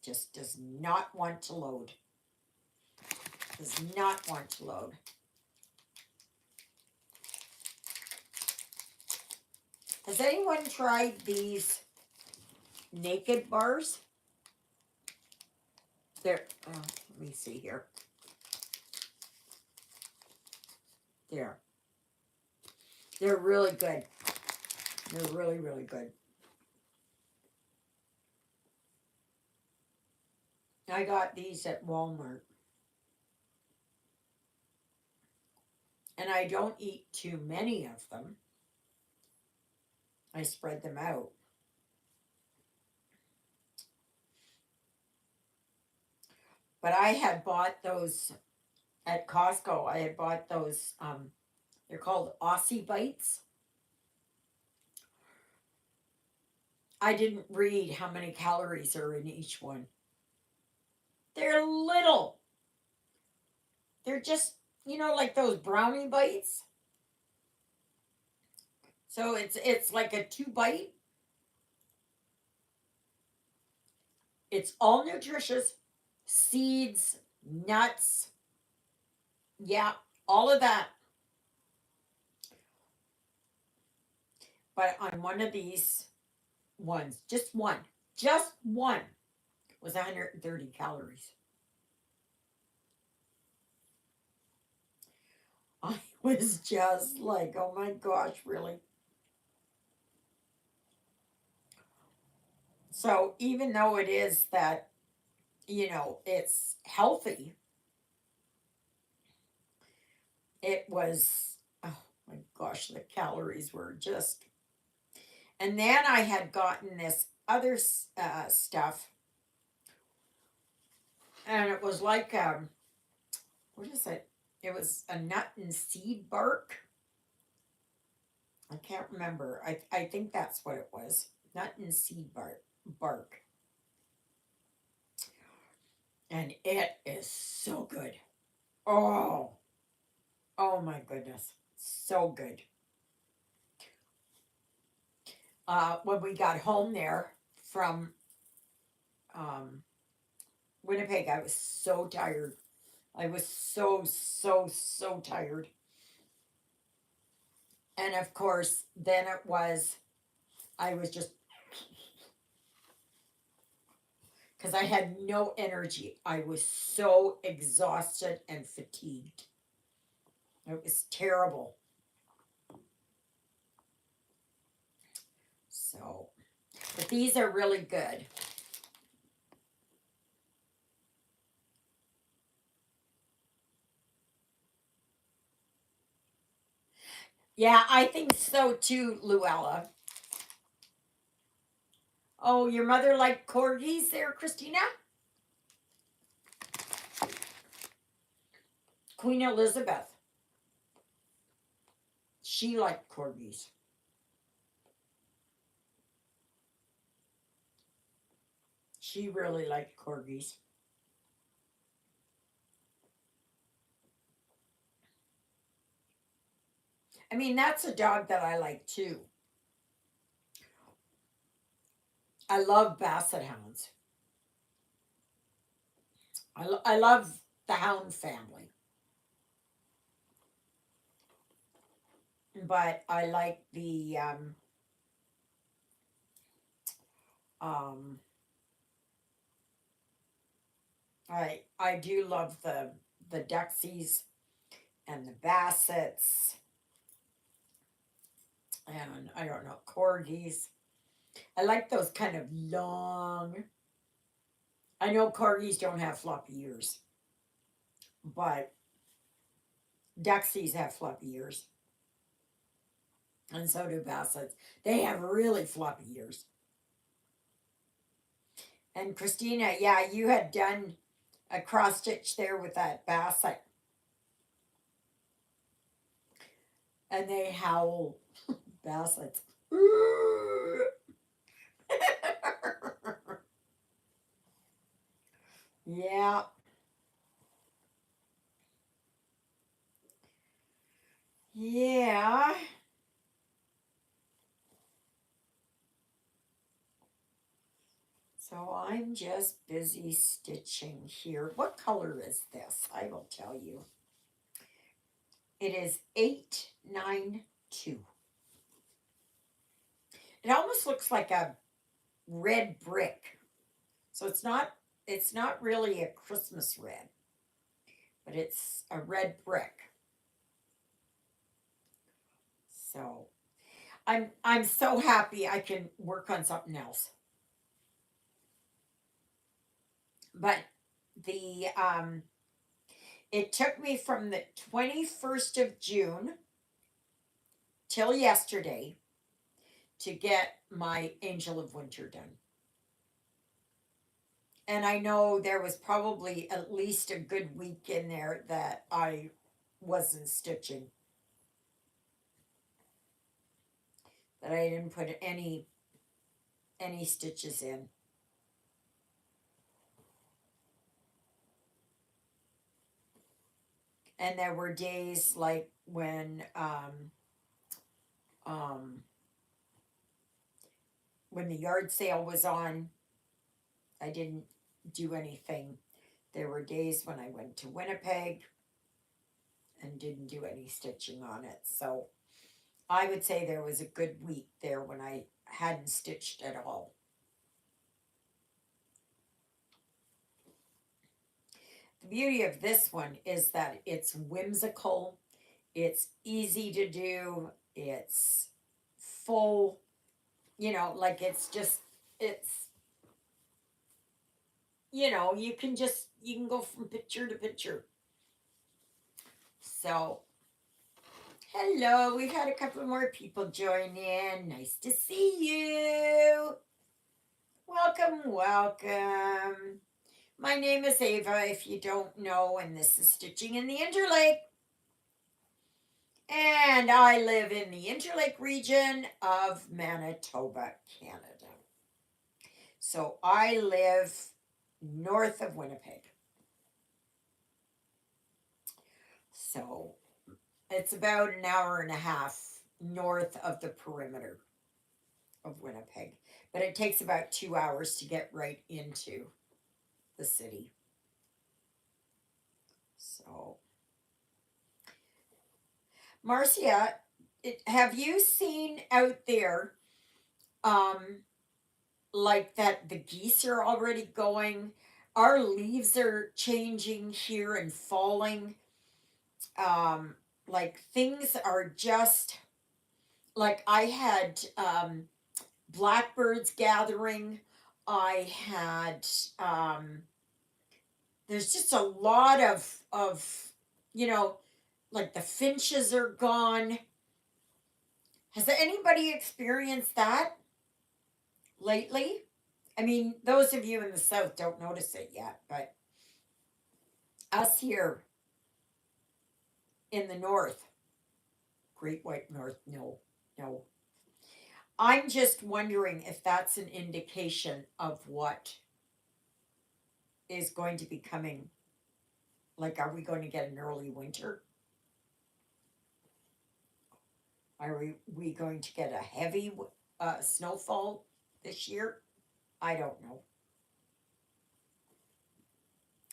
Speaker 1: just does not want to load. Does not want to load. Has anyone tried these naked bars? They're, let me see here. There. They're really good. They're really, really good. I got these at Walmart. And I don't eat too many of them. I spread them out. But I had bought those at Costco. I had bought those, they're called Aussie Bites. I didn't read how many calories are in each one. They're little. They're just, like those brownie bites. So it's like a 2-bite. It's all nutritious. Seeds, nuts. Yeah, all of that. But on one of these ones, just one was 130 calories. I was just like, oh my gosh, really? So even though it is that, it's healthy, it was, oh my gosh, the calories were just. And then I had gotten this other stuff, and it was like, what is it? It was a nut and seed bark. I can't remember. I think that's what it was. Nut and seed bark. And it is so good. Oh my goodness. So good. When we got home there from Winnipeg, I was so tired. I was so tired. And of course, then I was just, because I had no energy. I was so exhausted and fatigued. It was terrible. So, but these are really good. Yeah, I think so too, Luella. Oh, your mother liked corgis there, Christina? Queen Elizabeth. She liked corgis. She really liked corgis. I mean, that's a dog that I like too. I love basset hounds. I love the hound family, but I like the um I do love the Duxies and the Bassets and I don't know, corgis. I like those kind of long. I know corgis don't have floppy ears, but Duxies have floppy ears, and so do Bassets. They have really floppy ears. And Christina, yeah, you had done a cross stitch there with that Basset, and they howl. Bassets. Yeah, yeah. So I'm just busy stitching here. What color is this? I will tell you. It is 892. It almost looks like a red brick. So it's not really a Christmas red, but it's a red brick. So I'm so happy I can work on something else. But the it took me from the 21st of June till yesterday to get my Angel of Winter done. And I know there was probably at least a good week in there that I wasn't stitching, that I didn't put any stitches in. And there were days like um when the yard sale was on, I didn't do anything. There were days when I went to Winnipeg and didn't do any stitching on it. So I would say there was a good week there when I hadn't stitched at all. The beauty of this one is that it's whimsical, it's easy to do, it's full, like it's you can go from picture to picture. So, hello, we've had a couple more people join in. Nice to see you. Welcome, welcome. My name is Ava, if you don't know, and this is Stitching in the Interlake. And I live in the Interlake region of Manitoba, Canada. So I live north of Winnipeg. So it's about an hour and a half north of the perimeter of Winnipeg. But it takes about 2 hours to get right into the city. So, Marcia, have you seen out there? Um, like that the geese are already going. Our leaves are changing here and falling. Um, like things are just like I had blackbirds gathering. I had there's just a lot of you know, like the finches are gone. Has anybody experienced that lately? I mean, those of you in the south don't notice it yet, but us here in the north, Great White North, no, no. I'm just wondering if that's an indication of what is going to be coming. Like, are we going to get an early winter? Are we going to get a heavy snowfall this year? I don't know.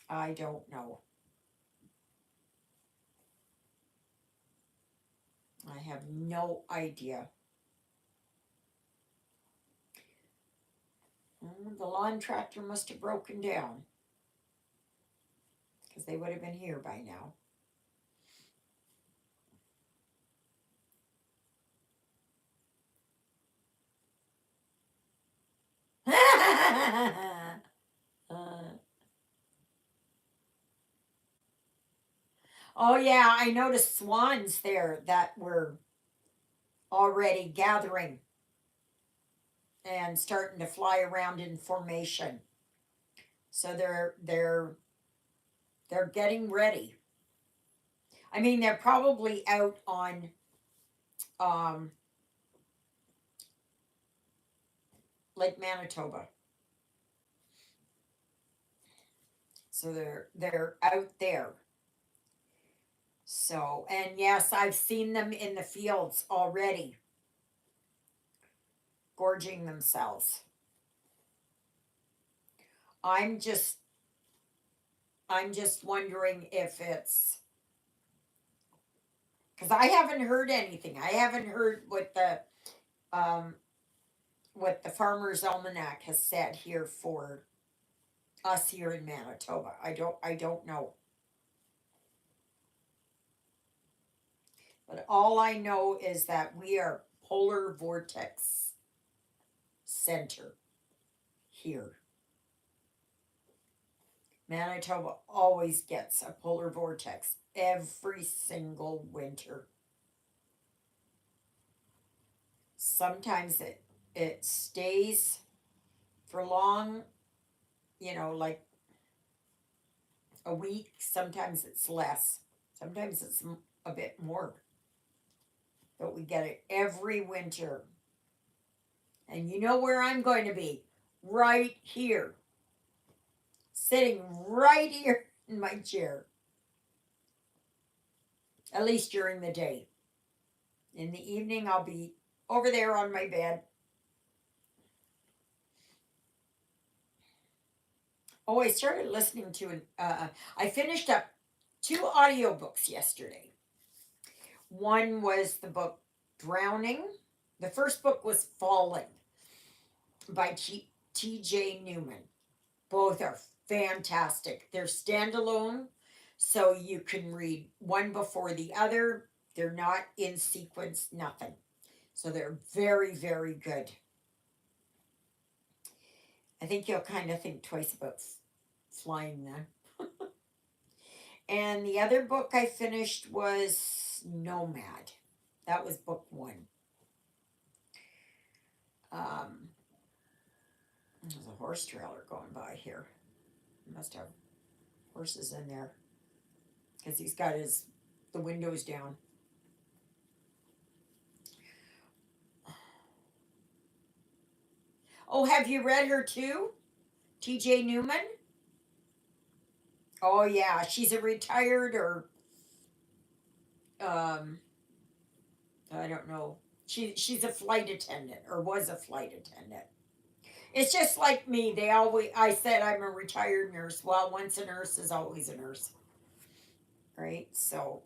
Speaker 1: I don't know. I have no idea. The lawn tractor must have broken down because they would have been here by now. Uh, oh, yeah, I noticed swans there that were already gathering and starting to fly around in formation. So they're getting ready. I mean, they're probably out on um, Lake Manitoba. So they're out there. So, and yes, I've seen them in the fields already, gorging themselves. I'm just I'm just wondering if it's because I haven't heard anything. I haven't heard um what the Farmer's Almanac has said here for us here in Manitoba. I don't know. But all I know is that we are polar vortex center here. Manitoba always gets a polar vortex every single winter. Sometimes it stays for long, like a week. Sometimes it's less. Sometimes it's a bit more. But we get it every winter. And you know where I'm going to be? Right here. Sitting right here in my chair. At least during the day. In the evening, I'll be over there on my bed. Oh, I started listening to I finished up two audiobooks yesterday. One was the book Drowning. The first book was Falling by T.J. Newman. Both are fantastic. They're standalone, so you can read one before the other. They're not in sequence, nothing. So they're very, very good. I think you'll kind of think twice about flying them. And the other book I finished was Nomad. That was book one. Um, there's a horse trailer going by here. He must have horses in there because he's got the windows down. Oh, have you read her too? T.J. Newman? Oh yeah, she's a retired or um I don't know. She's a flight attendant or was a flight attendant. It's just like me. I said I'm a retired nurse. Well, once a nurse is always a nurse. Right? So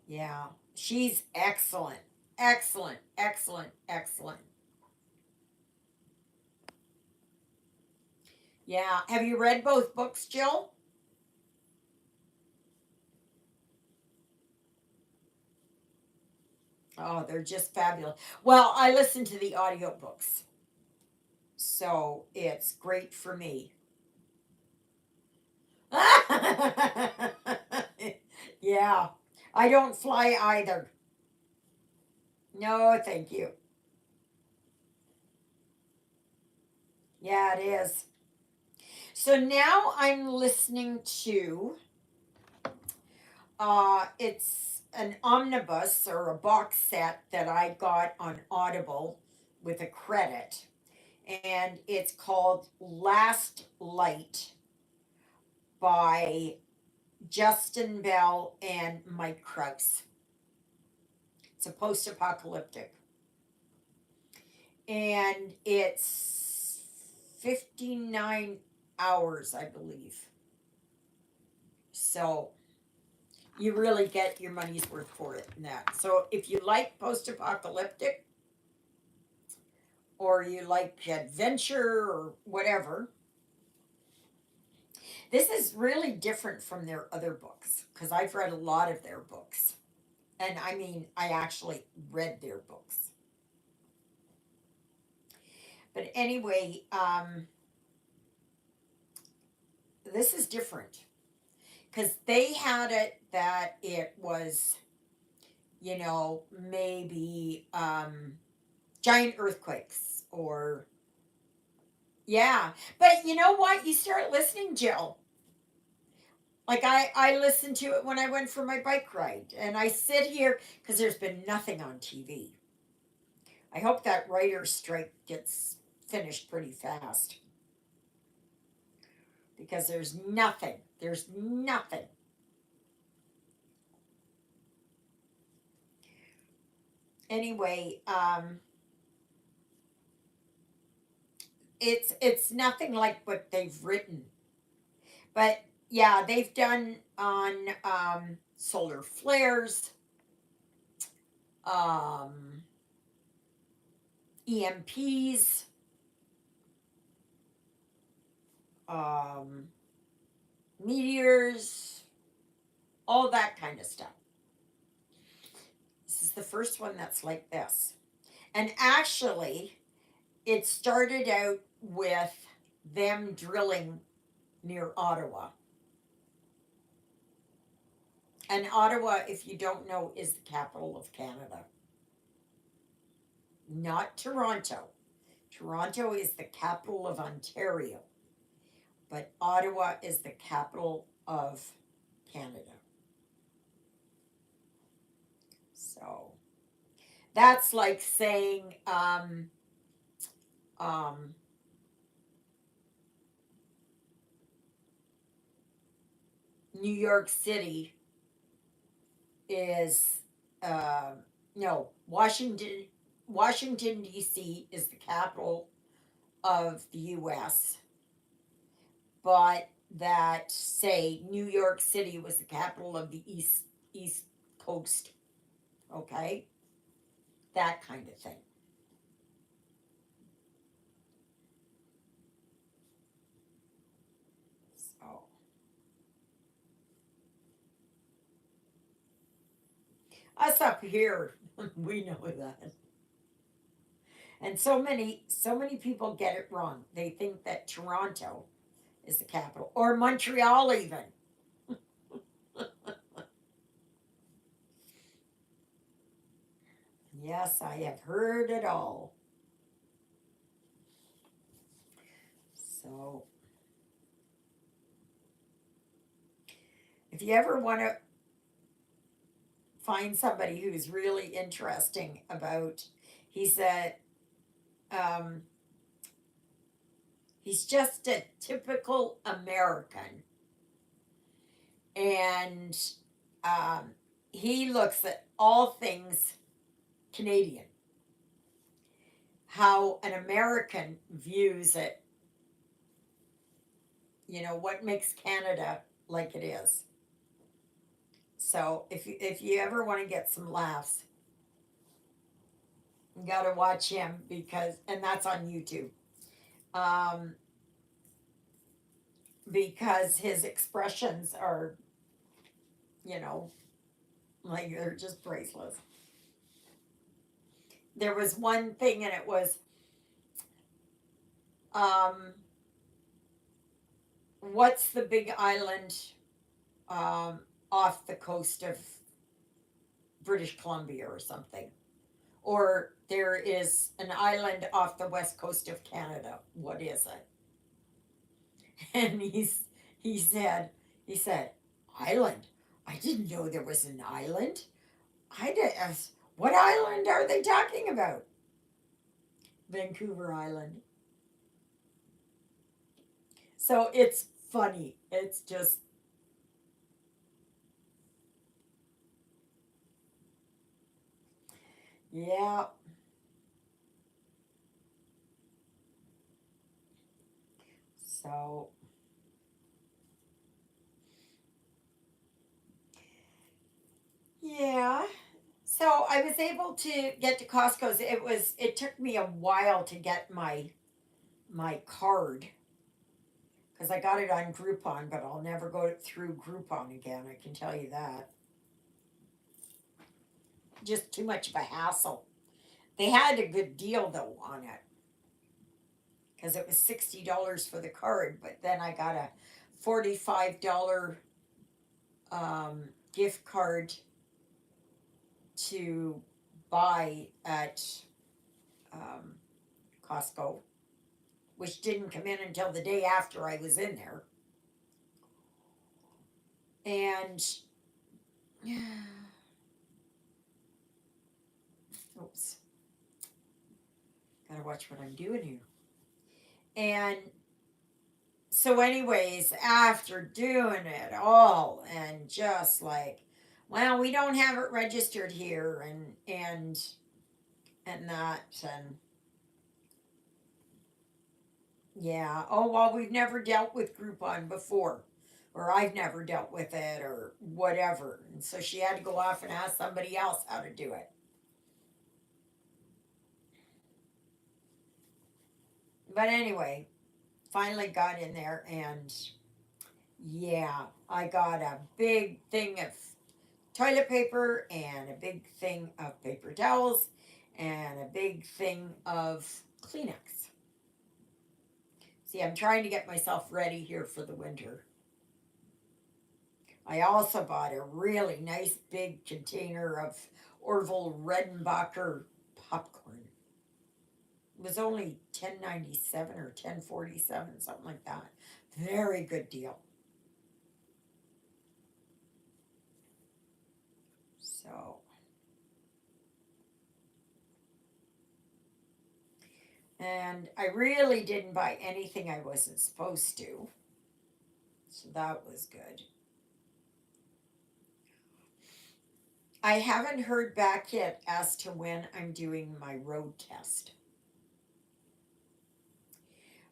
Speaker 1: yeah. She's excellent. Excellent, excellent, excellent. Yeah. Have you read both books, Jill? Oh, they're just fabulous. Well, I listen to the audiobooks, so it's great for me. Yeah. I don't fly either. No, thank you. Yeah, it is. So now I'm listening to it's an omnibus or a box set that I got on Audible with a credit, and it's called Last Light by Justin Bell and Mike Krause. It's a post-apocalyptic, and it's 59 hours, I believe. So you really get your money's worth for it in that. So if you like post-apocalyptic or you like adventure or whatever, this is really different from their other books because I've read a lot of their books. And I mean, I actually read their books. But anyway, this is different because they had it that it was, maybe giant earthquakes or, yeah. But you know what? You start listening, Jill. Like I listened to it when I went for my bike ride, and I sit here because there's been nothing on TV. I hope that writer's strike gets finished pretty fast because there's nothing. There's nothing. Anyway, it's nothing like what they've written. But yeah, they've done on solar flares, um, EMPs, um, meteors, all that kind of stuff. This is the first one that's like this. And actually, it started out with them drilling near Ottawa. And Ottawa, if you don't know, is the capital of Canada, not Toronto. Toronto is the capital of Ontario, but Ottawa is the capital of Canada. So that's like saying um, New York City is no Washington D.C. is the capital of the U.S., but that say New York City was the capital of the East Coast. Okay, that kind of thing. So us up here, we know that. And so many people get it wrong. They think that Toronto is the capital, or Montreal even. Yes, I have heard it all. So if you ever want to find somebody who's really interesting about, he's a um, he's just a typical American, and um, he looks at all things Canadian, how an American views it, what makes Canada like it is. So if you ever want to get some laughs, You gotta watch him because, and that's on YouTube. Um, because his expressions are, you know, like they're just priceless. There was one thing, and it was, um, what's the big island um, off the coast of British Columbia or something? Or there is an island off the west coast of Canada. What is it? And he said he said island. I didn't know there was an island. I did. What island are they talking about? Vancouver Island. So it's funny. It's just yeah. So yeah. So I was able to get to Costco's. It took me a while to get my card because I got it on Groupon, but I'll never go through Groupon again. I can tell you that. Just too much of a hassle. They had a good deal though on it because it was $60 for the card, but then I got a $45 gift card to buy at um, Costco, which didn't come in until the day after I was in there. And oops, gotta watch what I'm doing here. And so, anyways, after doing it all and just like, well, we don't have it registered here, and that, and yeah, oh well, we've never dealt with Groupon before, or I've never dealt with it, or whatever. And so she had to go off and ask somebody else how to do it. But anyway, finally got in there, and yeah, I got a big thing of toilet paper and a big thing of paper towels and a big thing of Kleenex. See, I'm trying to get myself ready here for the winter. I also bought a really nice big container of Orville Redenbacher popcorn. It was only $10.97 or $10.47, something like that. Very good deal. So, and I really didn't buy anything I wasn't supposed to. So that was good. I haven't heard back yet as to when I'm doing my road test.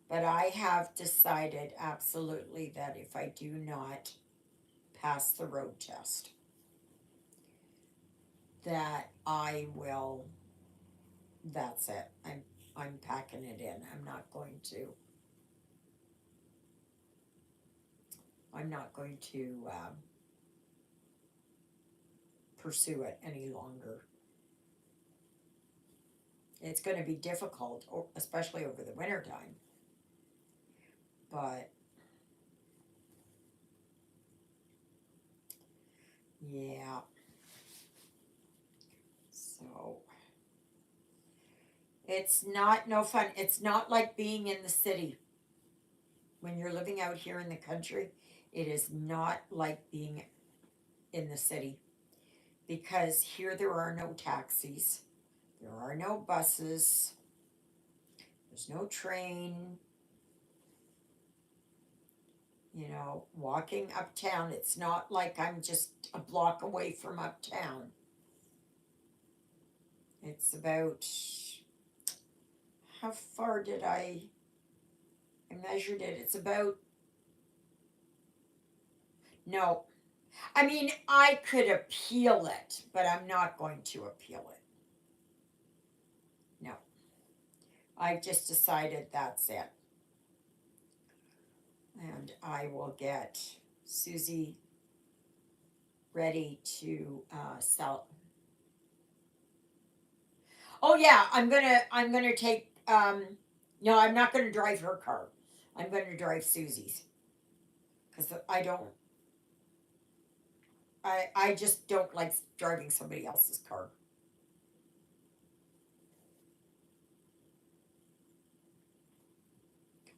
Speaker 1: But I have decided absolutely that if I do not pass the road test, that I will, that's it. I'm packing it in. I'm not going to pursue it any longer. It's going to be difficult, especially over the winter time. But yeah, so it's not no fun. It's not like being in the city. When you're living out here in the country, it is not like being in the city because here there are no taxis, there are no buses, there's no train. You know, walking uptown, it's not like I'm just a block away from uptown. It's about, how far did I measured it. It's about, no. I mean, I could appeal it, but I'm not going to appeal it. I've just decided that's it. And I will get Susie ready to sell. Oh yeah, I'm gonna take no, I'm not gonna drive her car. I'm gonna drive Susie's because I just don't like driving somebody else's car.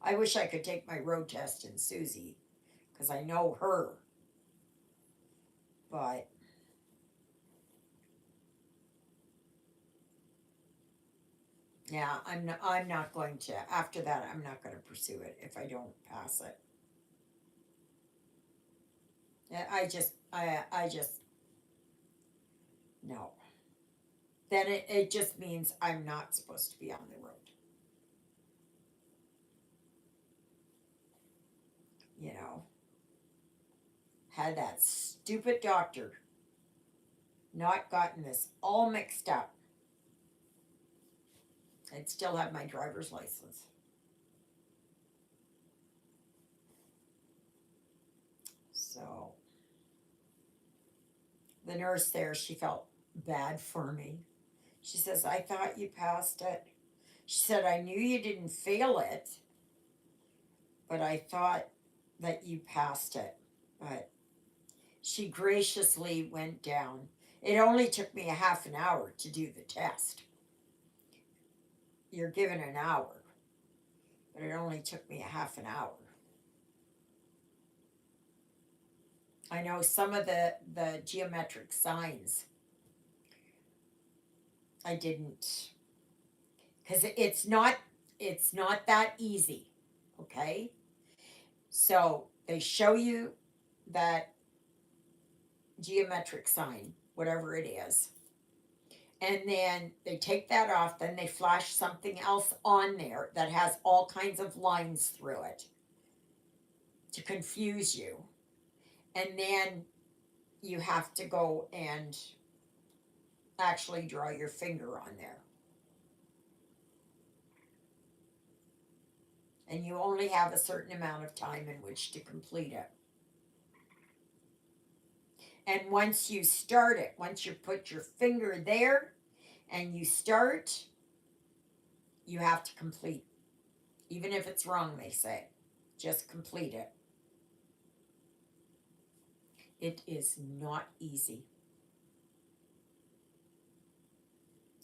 Speaker 1: I wish I could take my road test in Susie because I know her, but yeah, I'm not going to. After that, I'm not going to pursue it if I don't pass it. Yeah, I just no. Then it just means I'm not supposed to be on the road. You know, had that stupid doctor not gotten this all mixed up, I'd still have my driver's license. So the nurse there, she felt bad for me. She says, I thought you passed it. She said, I knew you didn't fail it, but I thought that you passed it. But she graciously went down. It only took me a half an hour to do the test. You're given an hour, but it only took me a half an hour. I know some of the geometric signs I didn't, because it's not that easy, okay? So they show you that geometric sign, whatever it is, and then they take that off, then they flash something else on there that has all kinds of lines through it to confuse you, and then you have to go and actually draw your finger on there, and you only have a certain amount of time in which to complete it. And once you start it, once you put your finger there and you start, you have to complete. Even if it's wrong, they say, just complete it. It is not easy.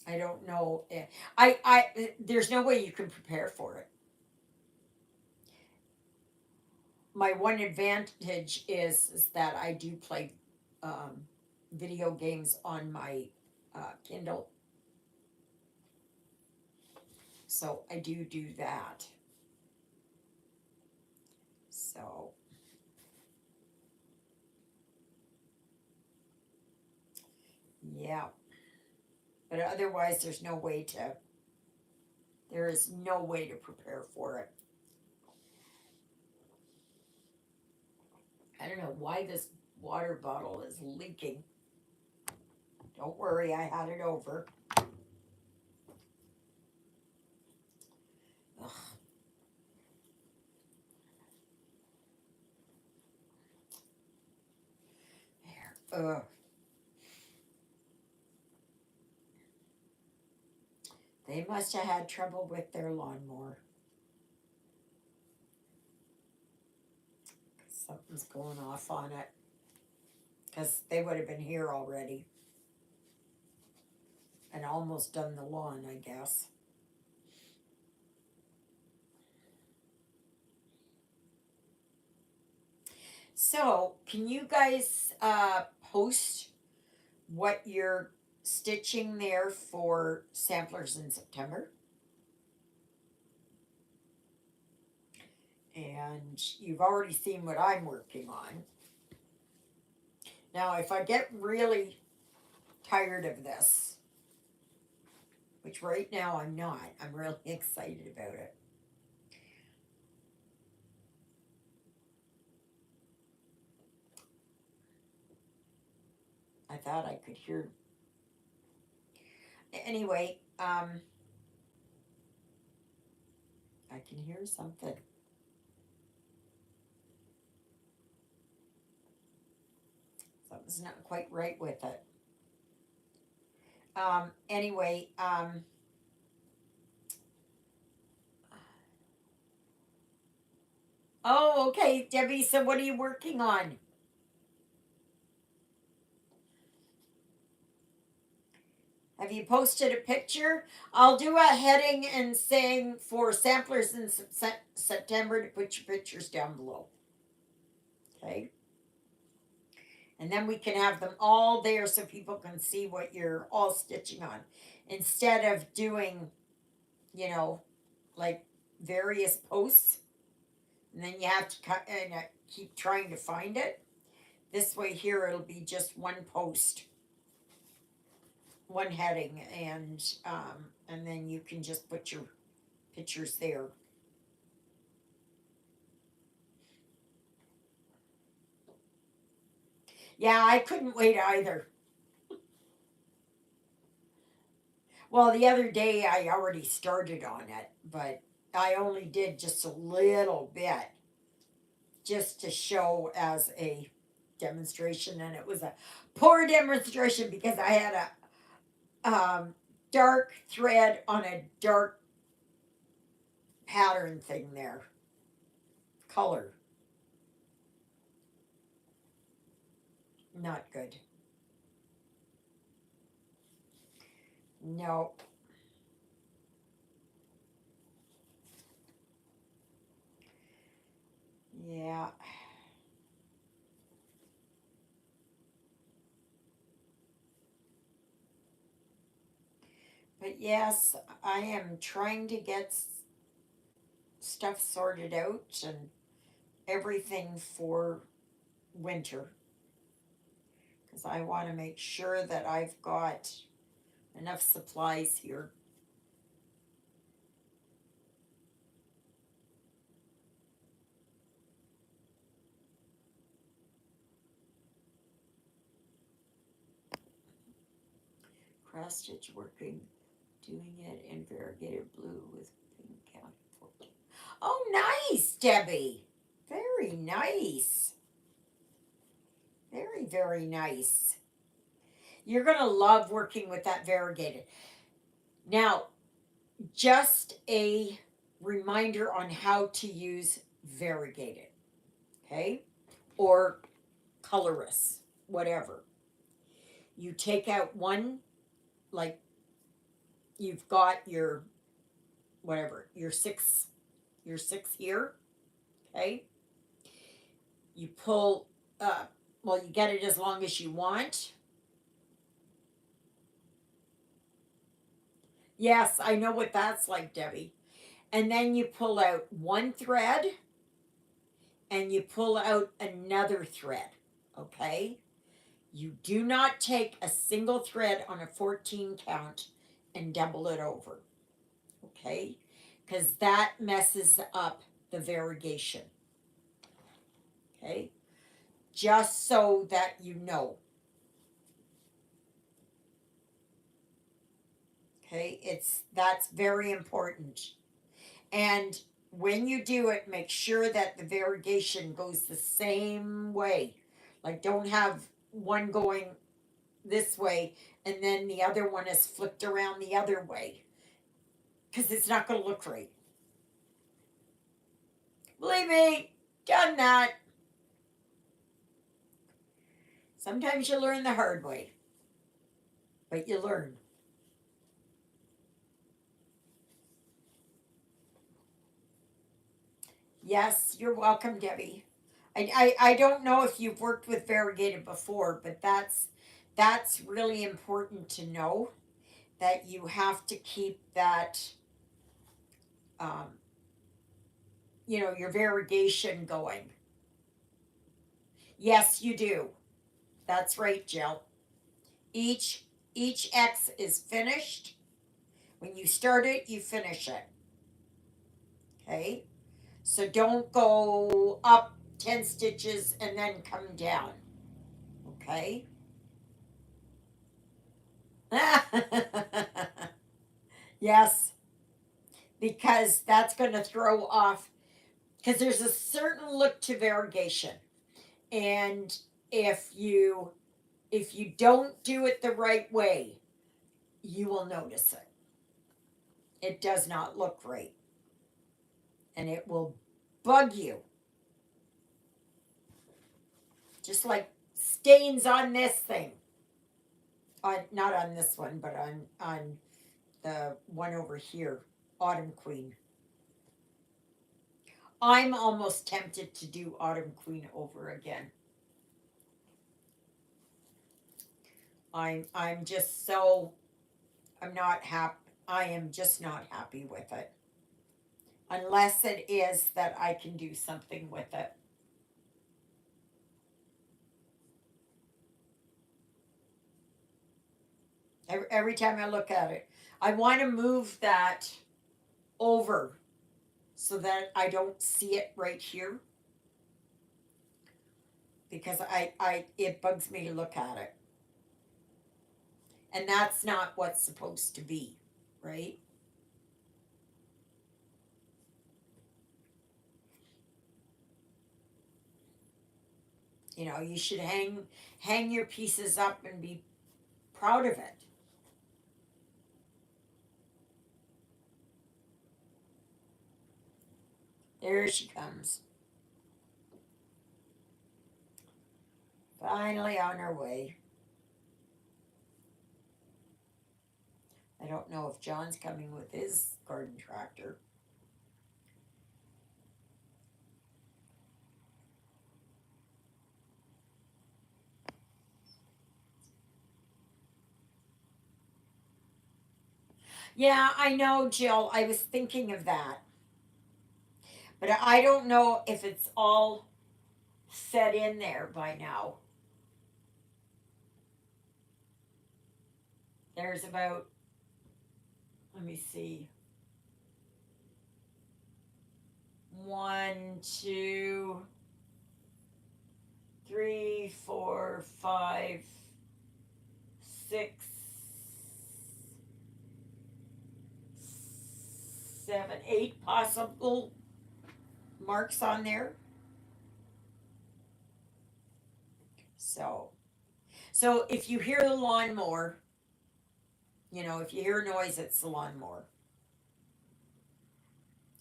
Speaker 1: I don't know. There's no way you can prepare for it. My one advantage is that I do play um, video games on my Kindle, so I do that. So yeah, but otherwise, there is no way to prepare for it. I don't know why this water bottle is leaking. Don't worry, I had it over. Ugh, there. Ugh. They must have had trouble with their lawnmower. Something's going off on it. Because they would have been here already and almost done the lawn, I guess. So, can you guys post what you're stitching there for samplers in September? And you've already seen what I'm working on. Now, if I get really tired of this, which right now I'm not, I'm really excited about it. I thought I could hear. Anyway, I can hear something. Something's not quite right with it. Anyway, oh, okay, Debbie, so what are you working on? Have you posted a picture? I'll do a heading and saying for samplers in September to put your pictures down below. Okay? And then we can have them all there so people can see what you're all stitching on. Instead of doing, you know, like various posts, and then you have to cut and keep trying to find it. This way here it'll be just one post, one heading, and then you can just put your pictures there. Yeah, I couldn't wait either. Well, the other day I already started on it, but I only did just a little bit just to show as a demonstration, and it was a poor demonstration because I had a dark thread on a dark pattern thing there, color, not good. No, yeah, but yes, I am trying to get stuff sorted out and everything for winter because I want to make sure that I've got enough supplies here. Cross stitch working, doing it in variegated blue with pink count 14. Oh, nice, Debbie. Very nice. Very, very nice. You're going to love working with that variegated. Now, just a reminder on how to use variegated, okay? Or colorless, whatever. You take out one, like you've got your whatever, your six here, okay? You pull well, you get it as long as you want. Yes, I know what that's like, Debbie. And then you pull out one thread and you pull out another thread, okay? You do not take a single thread on a 14 count and double it over, okay? Because that messes up the variegation, okay? Just so that you know, okay? That's very important. And when you do it, make sure that the variegation goes the same way. Like, don't have one going this way and then the other one is flipped around the other way because it's not going to look right. Believe me, done that. Sometimes you learn the hard way, but you learn. Yes, you're welcome, Debbie. I don't know if you've worked with variegated before, but that's really important to know that you have to keep that um, your variegation going. Yes, you do. That's right, Jill. Each each X is finished. When you start it, you finish it. Okay? So don't go up 10 stitches and then come down. Okay? Yes. because that's going to throw off, because there's a certain look to variegation. And if you if you don't do it the right way, you will notice it. It does not look right, and it will bug you, just like stains on this thing. On not on this one, but on the one over here, Autumn Queen. I'm almost tempted to do Autumn Queen over again. I'm just so I'm not happy. I am just not happy with it. Unless it is that I can do something with it. Every time I look at it, I want to move that over so that I don't see it right here, because I it bugs me to look at it. And that's not what's supposed to be, right? You know, you should hang your pieces up and be proud of it. There she comes. Finally on her way. I don't know if John's coming with his garden tractor. Yeah, I know, Jill. I was thinking of that. But I don't know if it's all set in there by now. There's about, let me see, one, two, three, four, five, six, seven, eight possible marks on there. So, so if you hear the lawnmower, you know, if you hear noise, it's the lawnmower.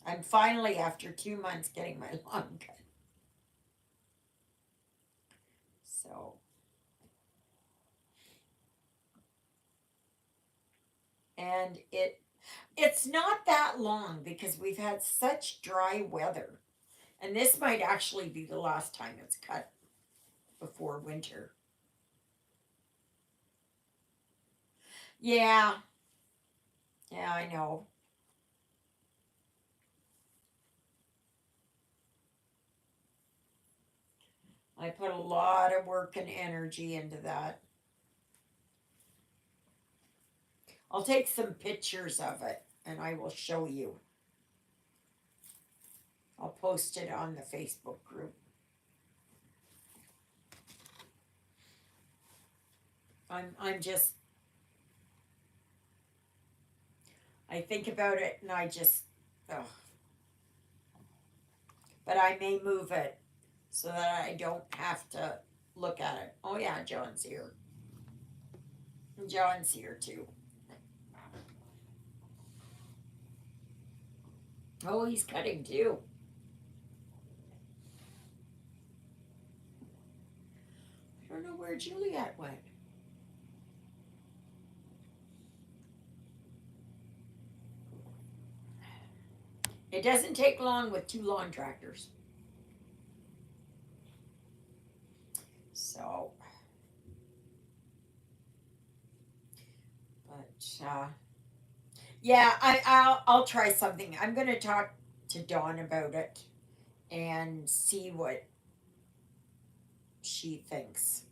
Speaker 1: I'm finally, after 2 months, getting my lawn cut. So, and it's not that long because we've had such dry weather. And this might actually be the last time it's cut before winter. Yeah, yeah, I know. I put a lot of work and energy into that. I'll take some pictures of it and I will show you. I'll post it on the Facebook group. I'm just I think about it and I just ugh. But I may move it so that I don't have to look at it. Oh yeah, John's here. John's here too. Oh, he's cutting too. I don't know where Juliet went. It doesn't take long with two lawn tractors. So, but yeah, I'll try something. I'm gonna talk to Dawn about it and see what she thinks.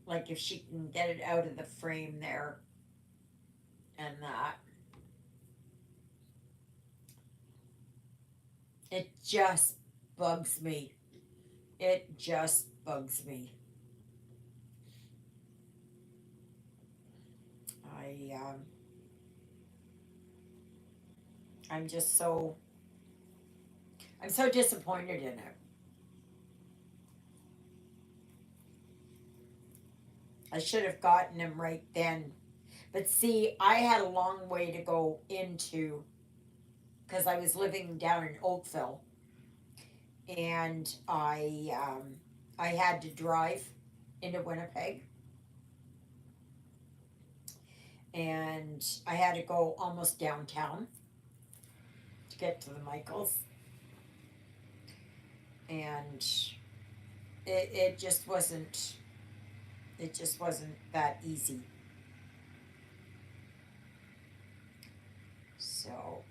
Speaker 1: Like if she can get it out of the frame there and that. It just bugs me. It just bugs me. I I'm just so, I'm so disappointed in it. I should have gotten him right then. But see, I had a long way to go into, because I was living down in Oakville, and I had to drive into Winnipeg, and I had to go almost downtown to get to the Michaels, and it just wasn't, it just wasn't that easy. So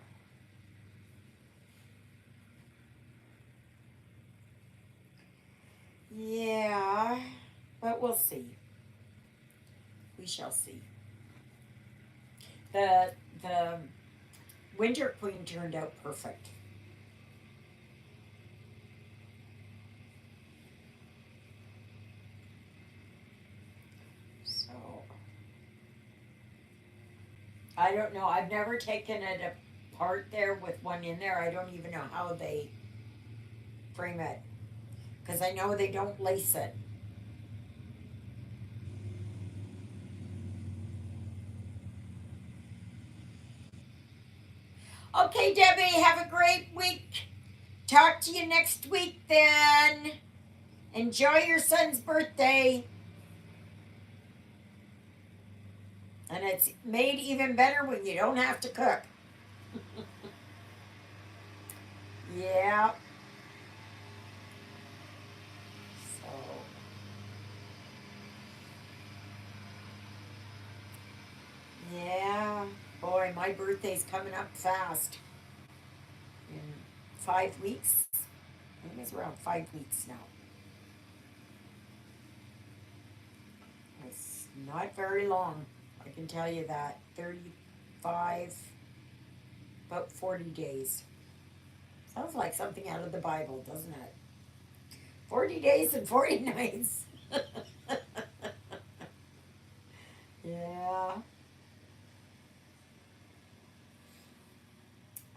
Speaker 1: yeah, but we'll see. We shall see. The Winter Queen turned out perfect. So I don't know. I've never taken it apart there with one in there. I don't even know how they frame it because I know they don't lace it. Okay, Debbie, have a great week. Talk to you next week then. Enjoy your son's birthday. And it's made even better when you don't have to cook. Yeah. So, yeah. Boy, my birthday's coming up fast. In 5 weeks. I think it's around 5 weeks now. It's not very long. I can tell you that. 35, about 40 days. Sounds like something out of the Bible, doesn't it? 40 days and 40 nights. Yeah.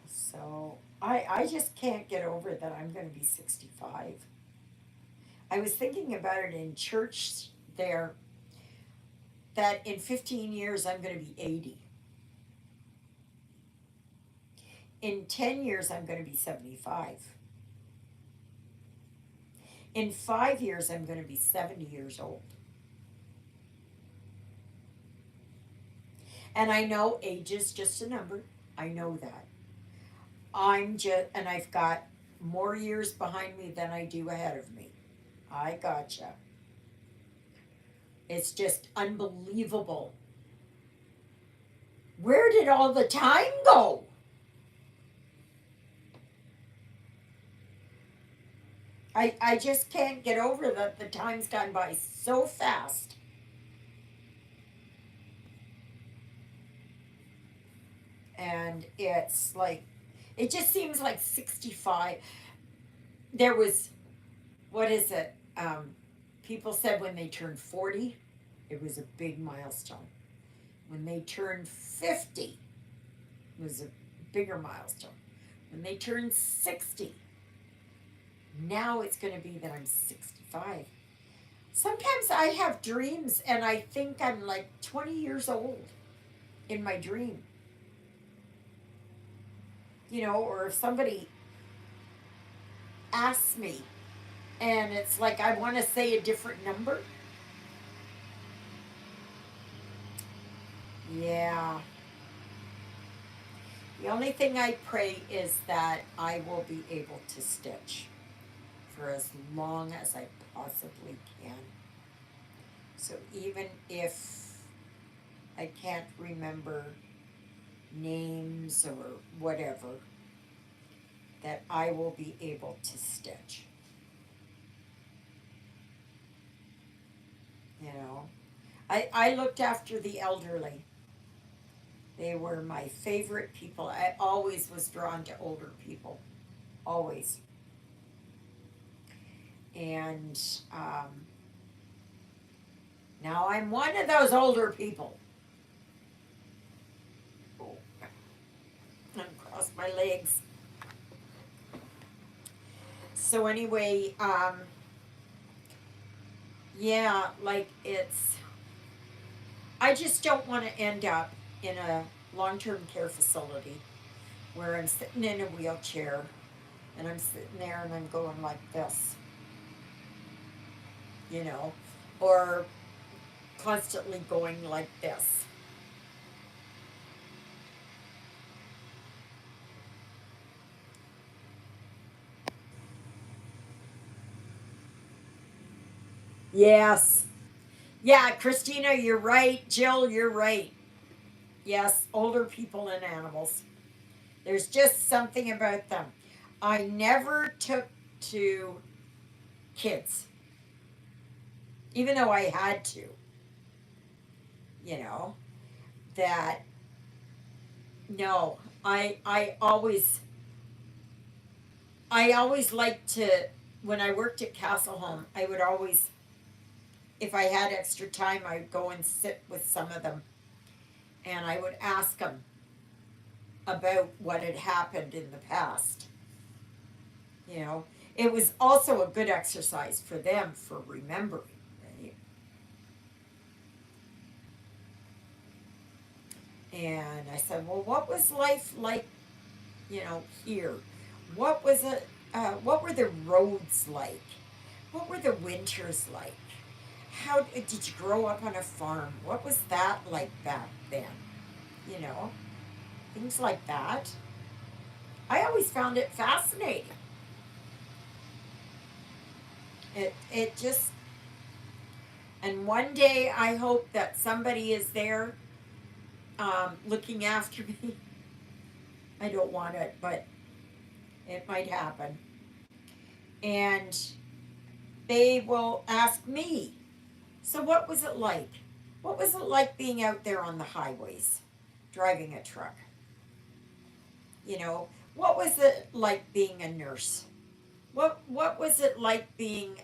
Speaker 1: So I just can't get over that I'm going to be 65. I was thinking about it in church there that in 15 years I'm going to be 80. In 10 years I'm going to be 75. In 5 years I'm going to be 70 years old. And I know age is just a number. I know that. And I've got more years behind me than I do ahead of me. I gotcha. It's just unbelievable. Where did all the time go? I just can't get over that the time's gone by so fast. And it's like, it just seems like 65. There was, what is it? People said when they turned 40, it was a big milestone. When they turned 50, it was a bigger milestone. When they turned 60, now it's going to be that I'm 65. Sometimes I have dreams and I think I'm like 20 years old in my dream. Or if somebody asks me and it's like I want to say a different number. Yeah. The only thing I pray is that I will be able to stitch for as long as I possibly can. So even if I can't remember names or whatever, that I will be able to stitch. You know, I looked after the elderly. They were my favorite people. I always was drawn to older people, always. And now I'm one of those older people. Oh, I'm across my legs. So anyway, yeah, like I just don't want to end up in a long-term care facility where I'm sitting in a wheelchair and I'm sitting there and I'm going like this, you know, or constantly going like this. Yes. Yeah, Christina, you're right. Jill, you're right. Yes, older people and animals. There's just something about them. I never took to kids, even though I had to, you know, that no, I always liked to when I worked at Castle Home, I would always if I had extra time, I'd go and sit with some of them and I would ask them about what had happened in the past. You know, it was also a good exercise for them for remembering, right? And I said, well, what was life like, here? What was it? What were the roads like? What were the winters like? How did you grow up on a farm? What was that like back then? You know, things like that. I always found it fascinating. It just and one day I hope that somebody is there looking after me. I don't want it, but it might happen. And they will ask me, so what was it like? What was it like being out there on the highways, driving a truck? You know, what was it like being a nurse? What was it like being,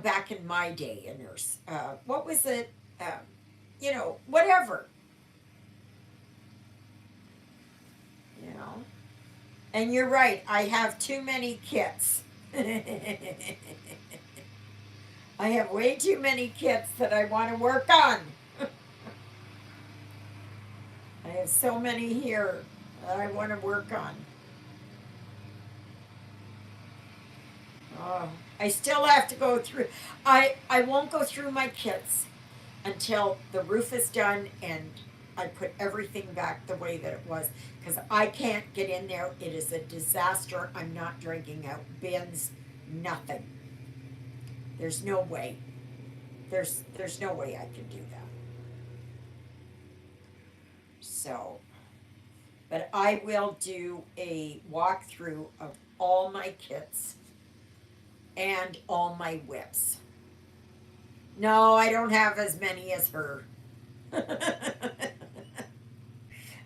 Speaker 1: back in my day, a nurse? What was it, whatever, you know? And you're right, I have too many kits. I have way too many kits that I want to work on. I have so many here that I want to work on. Oh, I still have to go through. I won't go through my kits until the roof is done and I put everything back the way that it was because I can't get in there. It is a disaster. I'm not dragging out bins, nothing. There's no way. There's no way I can do that. So, but I will do a walkthrough of all my kits and all my whips. No, I don't have as many as her.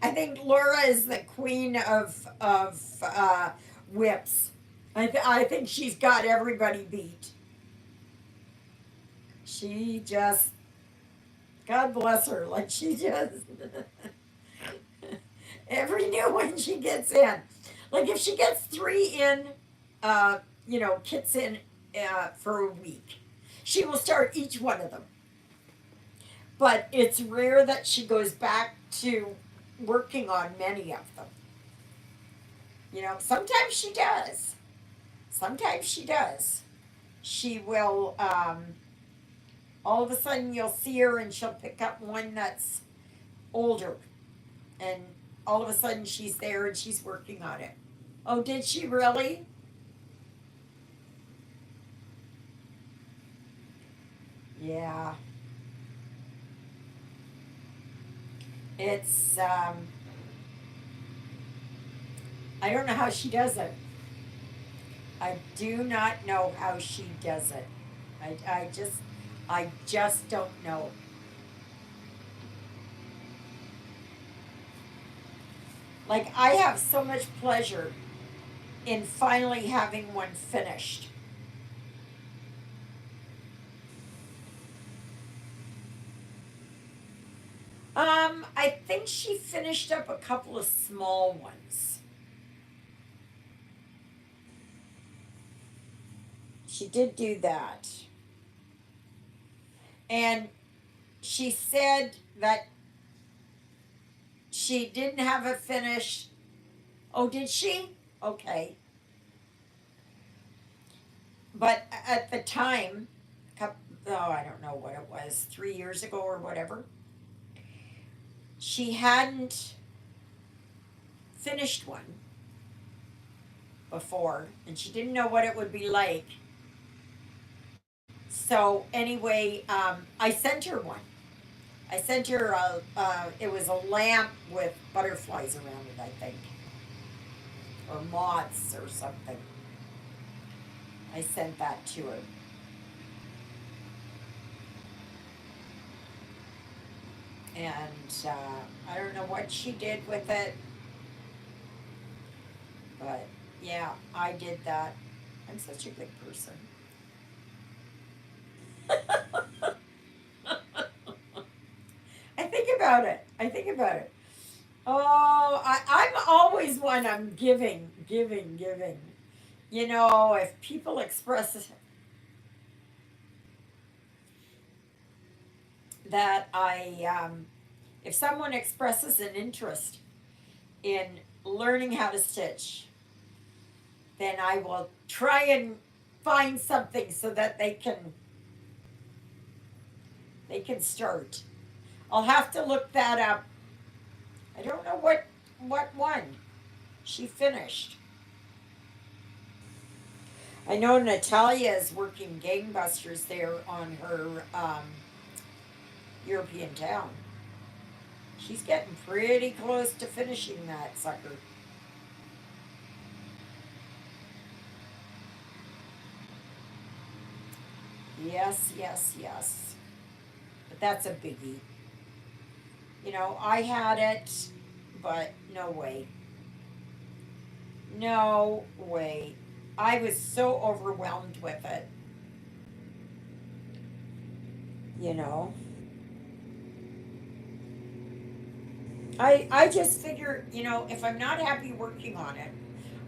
Speaker 1: I think Laura is the queen of whips. I think she's got everybody beat. She just, God bless her, like she just every new one she gets in. Like if she gets three in, kits in for a week, she will start each one of them. But it's rare that she goes back to working on many of them. Sometimes she does. Sometimes she does. She will, all of a sudden, you'll see her and she'll pick up one that's older. And all of a sudden, she's there and she's working on it. Oh, did she really? Yeah. It's, I don't know how she does it. I do not know how she does it. I just don't know. Like I have so much pleasure in finally having one finished. I think she finished up a couple of small ones. She did do that. And she said that she didn't have it finished. Oh, did she? Okay. But at the time, oh, I don't know what it was, 3 years ago or whatever, she hadn't finished one before and she didn't know what it would be like. So, anyway, I sent her one. I sent her it was a lamp with butterflies around it, I think, or moths or something. I sent that to her. And I don't know what she did with it, but yeah, I did that. I'm such a good person. I think about it. I think about it. Oh, I'm always one. I'm giving, giving, giving. You know, if people express that if someone expresses an interest in learning how to stitch, then I will try and find something so that they can start. I'll have to look that up. I don't know what one she finished. I know Natalia is working gangbusters there on her European town. She's getting pretty close to finishing that sucker. Yes, yes, yes. But that's a biggie. You know, I had it, but no way. No way. I was so overwhelmed with it, you know. I just figure, if I'm not happy working on it,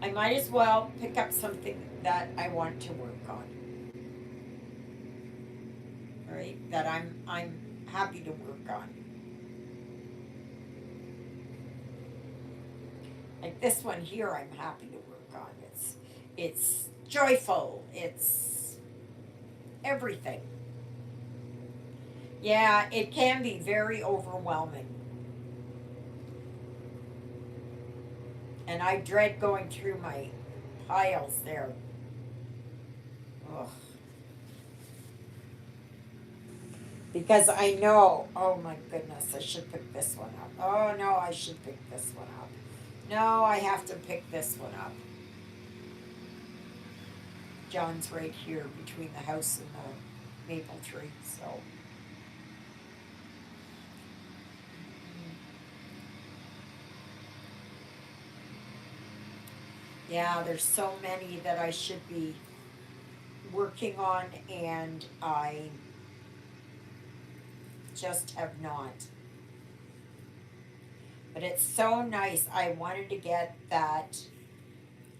Speaker 1: I might as well pick up something that I want to work on, right? That I'm happy to work on. Like this one here, I'm happy to work on. It's joyful. It's everything. Yeah, it can be very overwhelming, and I dread going through my piles there. Ugh. Because I know, oh my goodness, I should pick this one up. Oh no, I should pick this one up. No, I have to pick this one up. John's right here between the house and the maple tree, so. Yeah, there's so many that I should be working on, and I just have not. But it's so nice. I wanted to get that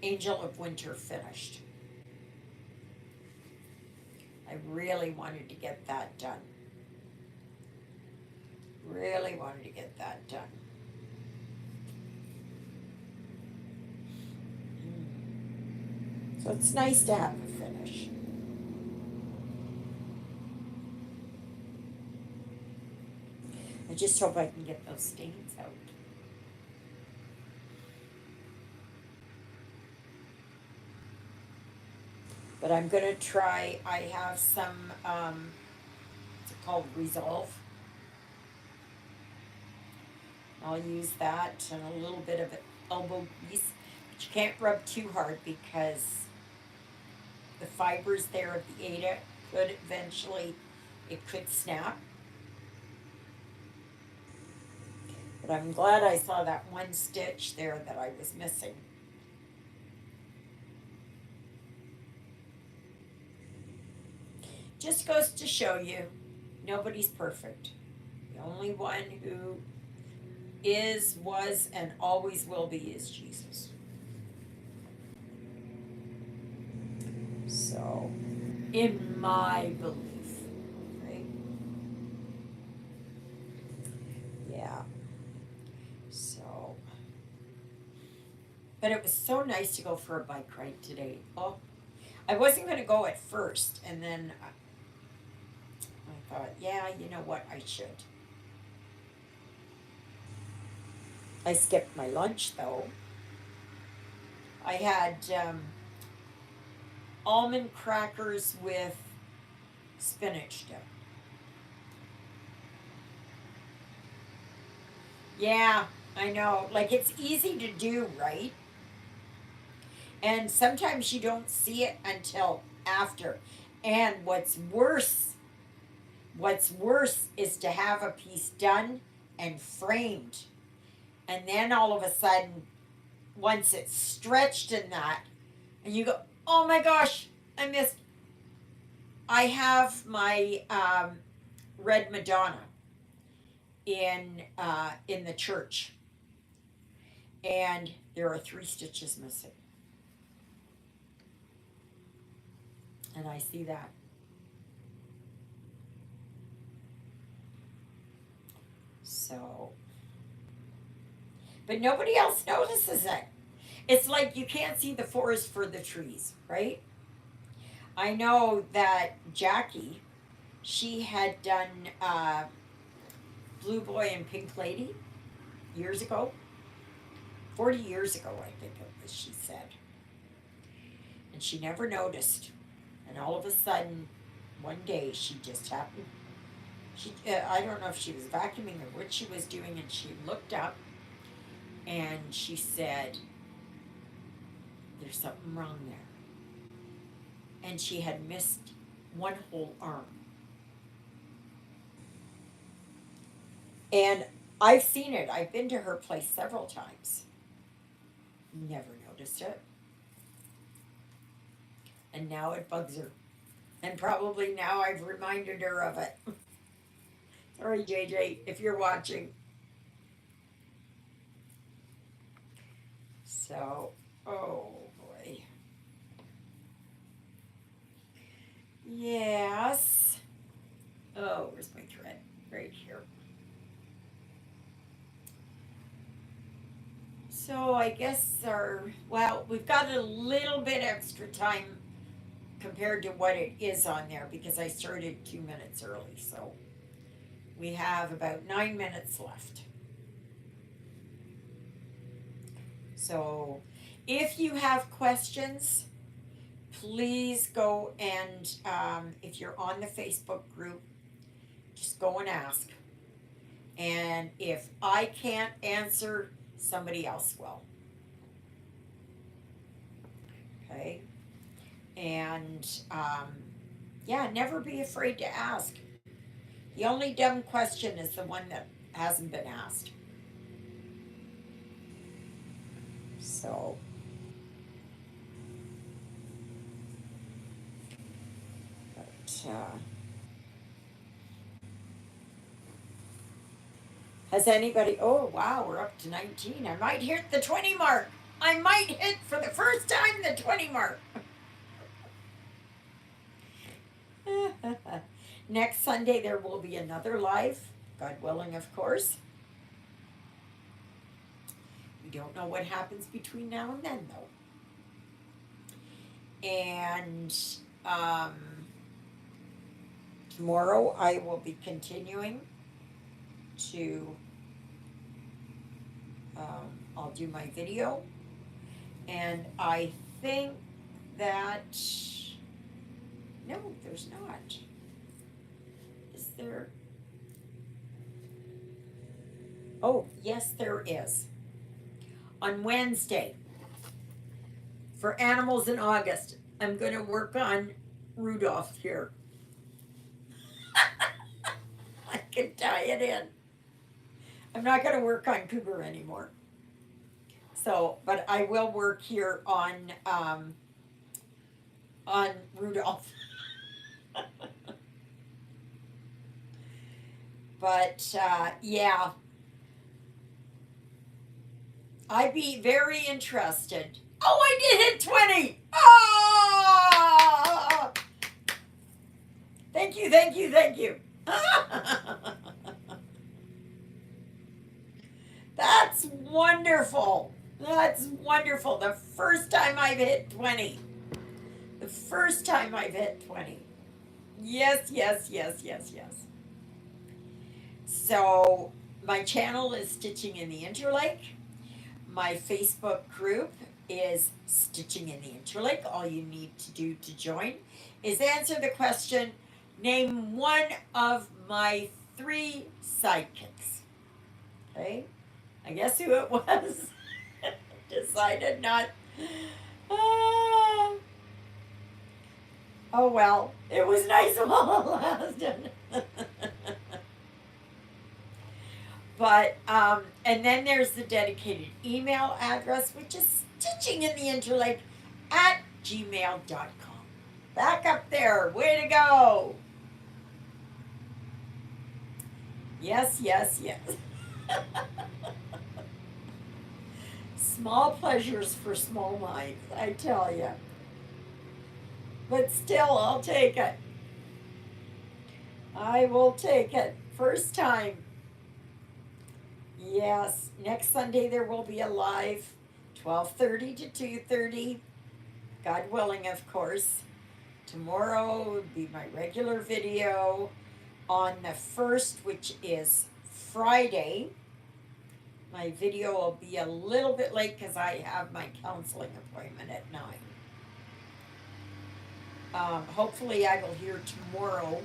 Speaker 1: Angel of Winter finished. I really wanted to get that done. Really wanted to get that done. So it's nice to have a finish. I just hope I can get those stains out. But I'm gonna try. I have some. What's it called? Resolve. I'll use that and a little bit of elbow grease, but you can't rub too hard because the fibers there of the Ada could eventually, it could snap. But I'm glad I saw that one stitch there that I was missing. Just goes to show you, nobody's perfect. The only one who is, was, and always will be is Jesus. So, in my belief, right? Yeah. So, but it was so nice to go for a bike ride today. Oh, I wasn't going to go at first, and then I thought, yeah, you know what, I should. I skipped my lunch though. I had almond crackers with spinach dip. Yeah, I know. Like it's easy to do, right? And sometimes you don't see it until after. And what's worse is to have a piece done and framed. And then all of a sudden, once it's stretched in that, and you go, oh my gosh, I missed. I have my red Madonna in the church, and there are 3 stitches missing, and I see that. So, but nobody else notices it. It's like you can't see the forest for the trees, right? I know that Jackie, she had done Blue Boy and Pink Lady years ago, 40 years ago, I think it was, she said. And she never noticed. And all of a sudden, one day, she just happened. I don't know if she was vacuuming or what she was doing, and she looked up and she said, there's something wrong there. And she had missed one whole arm. And I've seen it. I've been to her place several times. Never noticed it. And now it bugs her. And probably now I've reminded her of it. Sorry, JJ, if you're watching. So, oh boy. Yes. Oh, where's my thread? Right here. So I guess we've got a little bit extra time compared to what it is on there because I started 2 minutes early. So we have about 9 minutes left. So if you have questions, please go and if you're on the Facebook group, just go and ask. And if I can't answer, somebody else will. Okay? And yeah, never be afraid to ask. The only dumb question is the one that hasn't been asked. So, but has anybody? Oh, wow, we're up to 19. I might hit the 20 mark. I might hit for the first time the 20 mark. Next Sunday, there will be another live, God willing, of course. We don't know what happens between now and then, though. And um, tomorrow, I will be continuing to. I'll do my video, and I think that no, there's not. Is there? Oh, yes, there is. On Wednesday, for Animals in August, I'm going to work on Rudolph here. I can tie it in. I'm not going to work on Cougar anymore. So, but I will work here on Rudolph. But yeah, I'd be very interested. Oh, I did hit 20. Oh, thank you, thank you, thank you. That's wonderful. That's wonderful. The first time I've hit 20. The first time I've hit 20. Yes, yes, yes, yes, yes. So, my channel is Stitching in the Interlake. My Facebook group is Stitching in the Interlake. All you need to do to join is answer the question, name one of my three sidekicks. Okay? I guess who it was. Decided not. Ah, oh well, it was nice while it lasted. But and then there's the dedicated email address, which is stitchingintheinterlake at gmail.com. Back up there. Way to go. Yes, yes, yes. Small pleasures for small minds, I tell you. But still, I'll take it. I will take it. First time. Yes, next Sunday there will be a live 12:30 to 2:30. God willing, of course. Tomorrow will be my regular video. On the 1st, which is Friday, my video will be a little bit late because I have my counseling appointment at 9. Hopefully I will hear tomorrow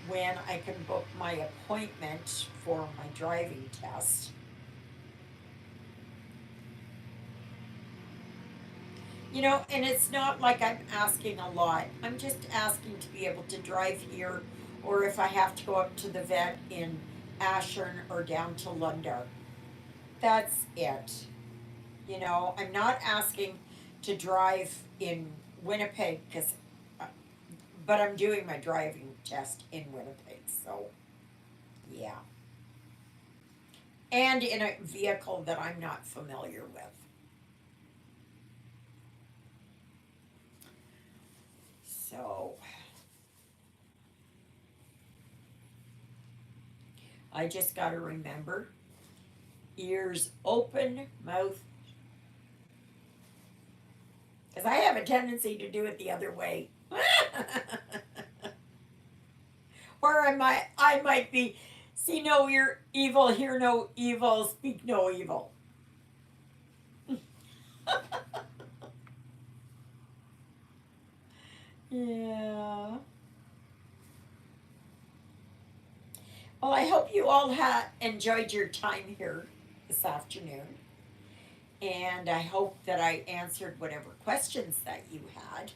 Speaker 1: when I can book my appointment for my driving test. You know, and it's not like I'm asking a lot. I'm just asking to be able to drive here, or if I have to go up to the vet in Ashern or down to Lundar. That's it. You know, I'm not asking to drive in Winnipeg, but I'm doing my driving test in Winnipeg, so yeah. And in a vehicle that I'm not familiar with. So I just got to remember, ears open, mouth, because I have a tendency to do it the other way. Or I might be, see no evil, hear no evil, speak no evil. Yeah. Well, I hope you all enjoyed your time here this afternoon. And I hope that I answered whatever questions that you had.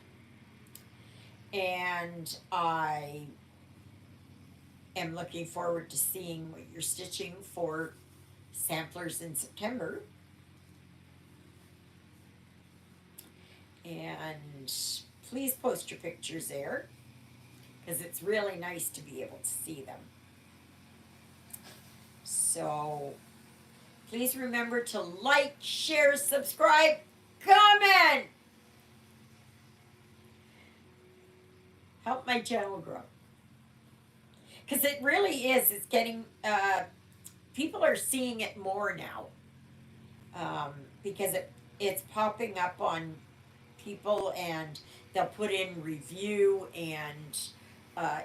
Speaker 1: And I am looking forward to seeing what you're stitching for samplers in September. And please post your pictures there, because it's really nice to be able to see them. So please remember to like, share, subscribe, comment. Help my channel grow. Because it really is. It's getting, people are seeing it more now. Because it's popping up on people, and they'll put in review, and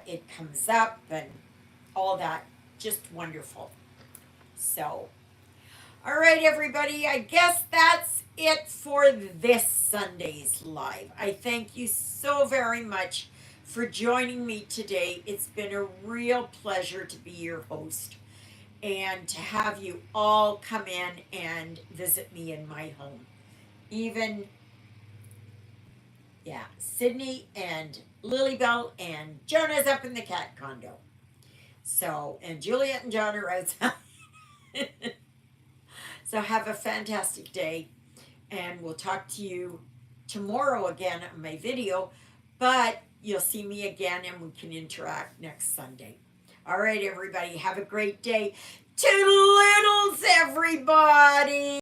Speaker 1: it comes up and all that. Just wonderful. So, all right, everybody, I guess that's it for this Sunday's live. I thank you so very much for joining me today. It's been a real pleasure to be your host and to have you all come in and visit me in my home. Even, yeah, Sydney and Lilybell and Jonah's up in the cat condo. So, and Juliet and John are outside. So have a fantastic day, and we'll talk to you tomorrow again on my video, but you'll see me again and we can interact next Sunday. All right, everybody, have a great day. Toodle-oodles, everybody.